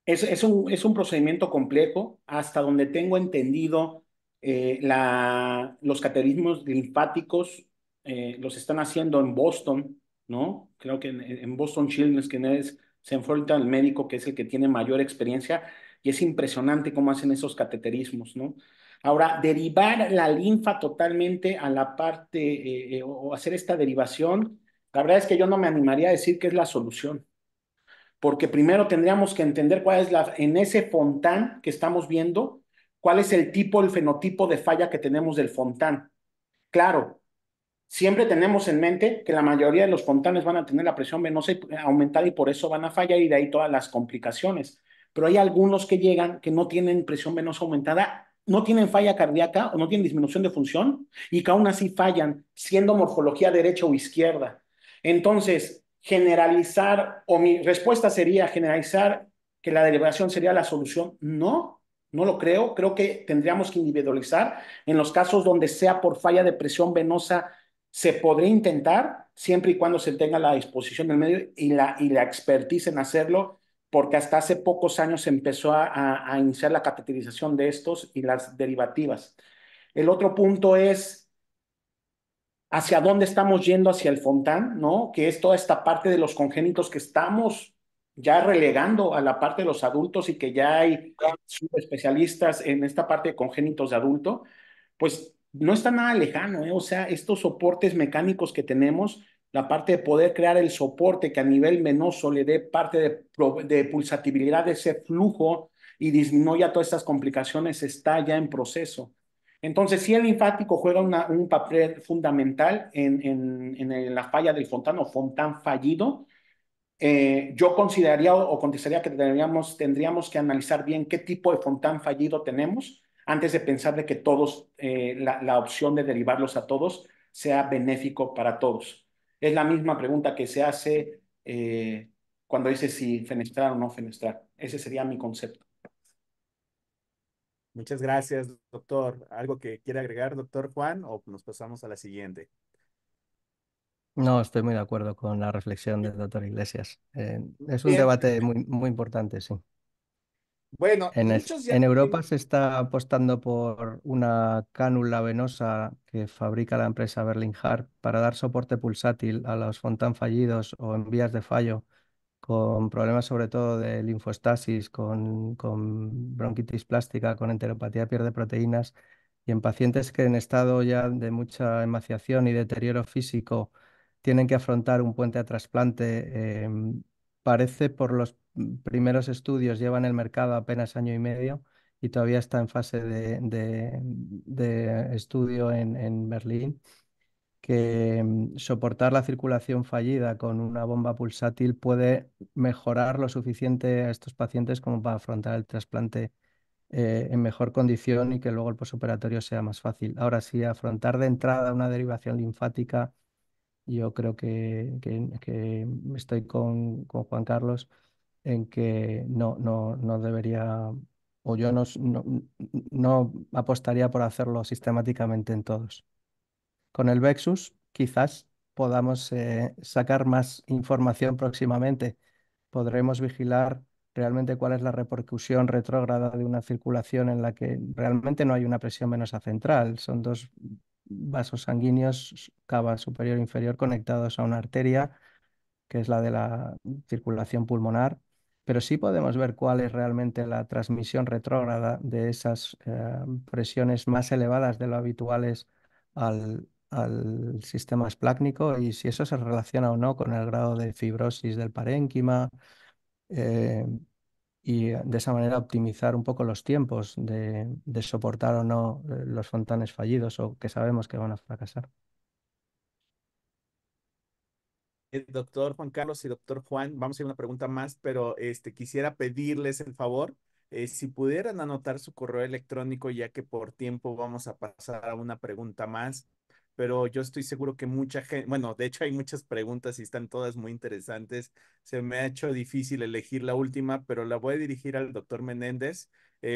es un procedimiento complejo, hasta donde tengo entendido, los cateterismos linfáticos los están haciendo en Boston, ¿no? Creo que en Boston Children's, se enfrenta al médico que es el que tiene mayor experiencia, y es impresionante cómo hacen esos cateterismos, ¿no? Ahora, derivar la linfa totalmente a la parte, o hacer esta derivación, la verdad es que yo no me animaría a decir que es la solución, porque primero tendríamos que entender cuál es en ese Fontán que estamos viendo, cuál es el tipo, el fenotipo de falla que tenemos del Fontán. Claro, siempre tenemos en mente que la mayoría de los Fontanes van a tener la presión venosa aumentada y por eso van a fallar, y de ahí todas las complicaciones. Pero hay algunos que llegan que no tienen presión venosa aumentada, no tienen falla cardíaca o no tienen disminución de función y que aún así fallan, siendo morfología derecha o izquierda. Entonces, generalizar, o mi respuesta sería generalizar que la derivación sería la solución. No, no lo creo. Creo que tendríamos que individualizar. En los casos donde sea por falla de presión venosa, se podría intentar siempre y cuando se tenga la disposición del medio y la expertise en hacerlo, porque hasta hace pocos años se empezó a iniciar la cateterización de estos y las derivativas. El otro punto es hacia dónde estamos yendo hacia el Fontán, ¿no? Que es toda esta parte de los congénitos que estamos ya relegando a la parte de los adultos, y que ya hay especialistas en esta parte de congénitos de adulto. Pues no está nada lejano, ¿eh? O sea, estos soportes mecánicos que tenemos, la parte de poder crear el soporte que a nivel venoso le dé parte de pulsatividad de ese flujo y disminuya todas estas complicaciones, está ya en proceso. Entonces, sí, el linfático juega un papel fundamental en la falla del Fontán o Fontán fallido. Yo consideraría o contestaría que tendríamos que analizar bien qué tipo de Fontán fallido tenemos antes de pensar de que todos, la opción de derivarlos a todos sea benéfico para todos. Es la misma pregunta que se hace cuando dice si fenestrar o no fenestrar. Ese sería mi concepto. Muchas gracias, doctor. ¿Algo que quiera agregar, doctor Juan, o nos pasamos a la siguiente? No, estoy muy de acuerdo con la reflexión del doctor Iglesias. Es un Bien, debate muy, muy importante, sí. bueno, muchos ya En Europa tienen. se está apostando por una cánula venosa que fabrica la empresa Berlin Heart para dar soporte pulsátil a los Fontán fallidos o en vías de fallo con problemas sobre todo de linfostasis, con bronquitis plástica, con enteropatía, pierde proteínas, y en pacientes que en estado ya de mucha emaciación y deterioro físico tienen que afrontar un puente a trasplante. Parece por los primeros estudios, lleva en el mercado apenas año y medio y todavía está en fase de estudio en Berlín, que soportar la circulación fallida con una bomba pulsátil puede mejorar lo suficiente a estos pacientes como para afrontar el trasplante en mejor condición y que luego el posoperatorio sea más fácil. Ahora sí, afrontar de entrada una derivación linfática, yo creo que estoy con Juan Carlos en que no debería, o yo no apostaría por hacerlo sistemáticamente en todos. Con el Vexus quizás podamos sacar más información próximamente. Podremos vigilar realmente cuál es la repercusión retrógrada de una circulación en la que realmente no hay una presión venosa central. Son dos vasos sanguíneos, cava superior e inferior, conectados a una arteria que es la de la circulación pulmonar, pero sí podemos ver cuál es realmente la transmisión retrógrada de esas presiones más elevadas de lo habituales al sistema esplácnico y si eso se relaciona o no con el grado de fibrosis del parénquima, eh, y de esa manera optimizar un poco los tiempos de soportar o no los fontanes fallidos o que sabemos que van a fracasar. Doctor Juan Carlos y doctor Juan, vamos a ir a una pregunta más, pero quisiera pedirles el favor, si pudieran anotar su correo electrónico, ya que por tiempo vamos a pasar a una pregunta más, pero yo estoy seguro que mucha gente, bueno, de hecho hay muchas preguntas y están todas muy interesantes. Se me ha hecho difícil elegir la última, pero la voy a dirigir al doctor Menéndez.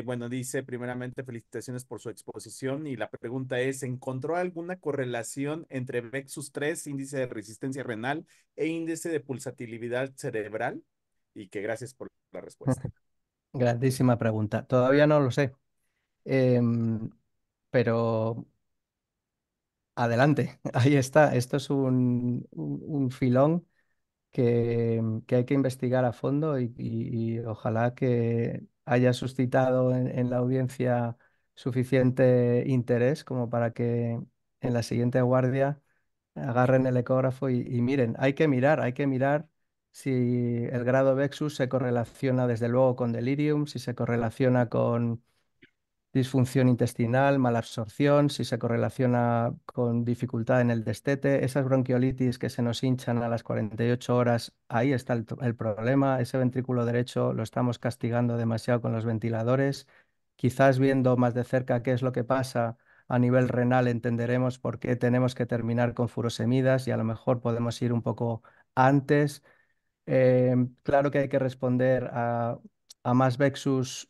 Bueno, dice primeramente felicitaciones por su exposición y la pregunta es, ¿encontró alguna correlación entre VEXUS 3, índice de resistencia renal, e índice de pulsatilidad cerebral? Y que gracias por la respuesta. Grandísima pregunta. Todavía no lo sé. Em, pero adelante, ahí está. Esto es un filón que hay que investigar a fondo y ojalá que haya suscitado en la audiencia suficiente interés como para que en la siguiente guardia agarren el ecógrafo y miren. Hay que mirar si el grado Vexus se correlaciona desde luego con delirium, si se correlaciona con disfunción intestinal, malabsorción, si se correlaciona con dificultad en el destete, esas bronquiolitis que se nos hinchan a las 48 horas, ahí está el problema. Ese ventrículo derecho lo estamos castigando demasiado con los ventiladores. Quizás viendo más de cerca qué es lo que pasa a nivel renal entenderemos por qué tenemos que terminar con furosemidas y a lo mejor podemos ir un poco antes. Claro que hay que responder a más Vexus,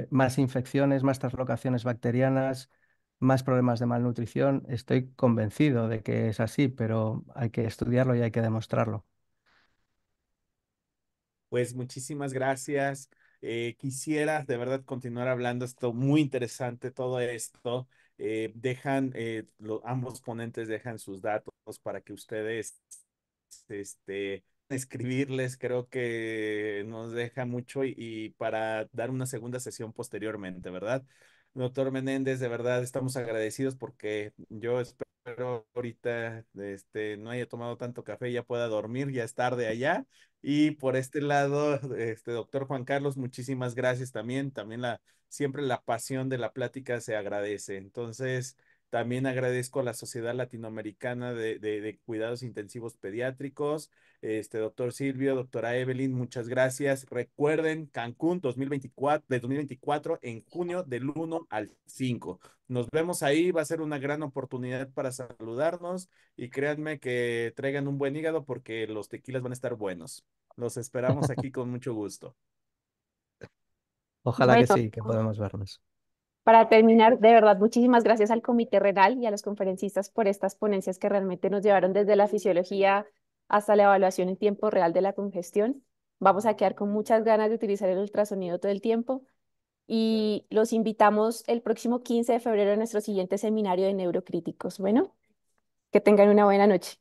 más infecciones, más translocaciones bacterianas, más problemas de malnutrición. Estoy convencido de que es así, pero hay que estudiarlo y hay que demostrarlo. Pues muchísimas gracias. Quisiera de verdad continuar hablando esto muy interesante, todo esto. Ambos ponentes dejan sus datos para que ustedes escribirles, creo que nos deja mucho y para dar una segunda sesión posteriormente, ¿verdad? Doctor Menéndez, de verdad estamos agradecidos porque yo espero ahorita no haya tomado tanto café y ya pueda dormir, ya es tarde allá. Y por este lado, doctor Juan Carlos, muchísimas gracias también. Siempre la pasión de la plática se agradece. Entonces, también agradezco a la Sociedad Latinoamericana de Cuidados Intensivos Pediátricos, doctor Silvio, doctora Evelyn, muchas gracias. Recuerden, Cancún 2024 en junio del 1 al 5. Nos vemos ahí, va a ser una gran oportunidad para saludarnos y créanme que traigan un buen hígado porque los tequilas van a estar buenos. Los esperamos aquí con mucho gusto. Ojalá que Bueno, sí, que podemos vernos. para terminar, de verdad, muchísimas gracias al Comité Renal y a los conferencistas por estas ponencias que realmente nos llevaron desde la fisiología hasta la evaluación en tiempo real de la congestión. Vamos a quedar con muchas ganas de utilizar el ultrasonido todo el tiempo y los invitamos el próximo 15 de febrero a nuestro siguiente seminario de neurocríticos. Bueno, que tengan una buena noche.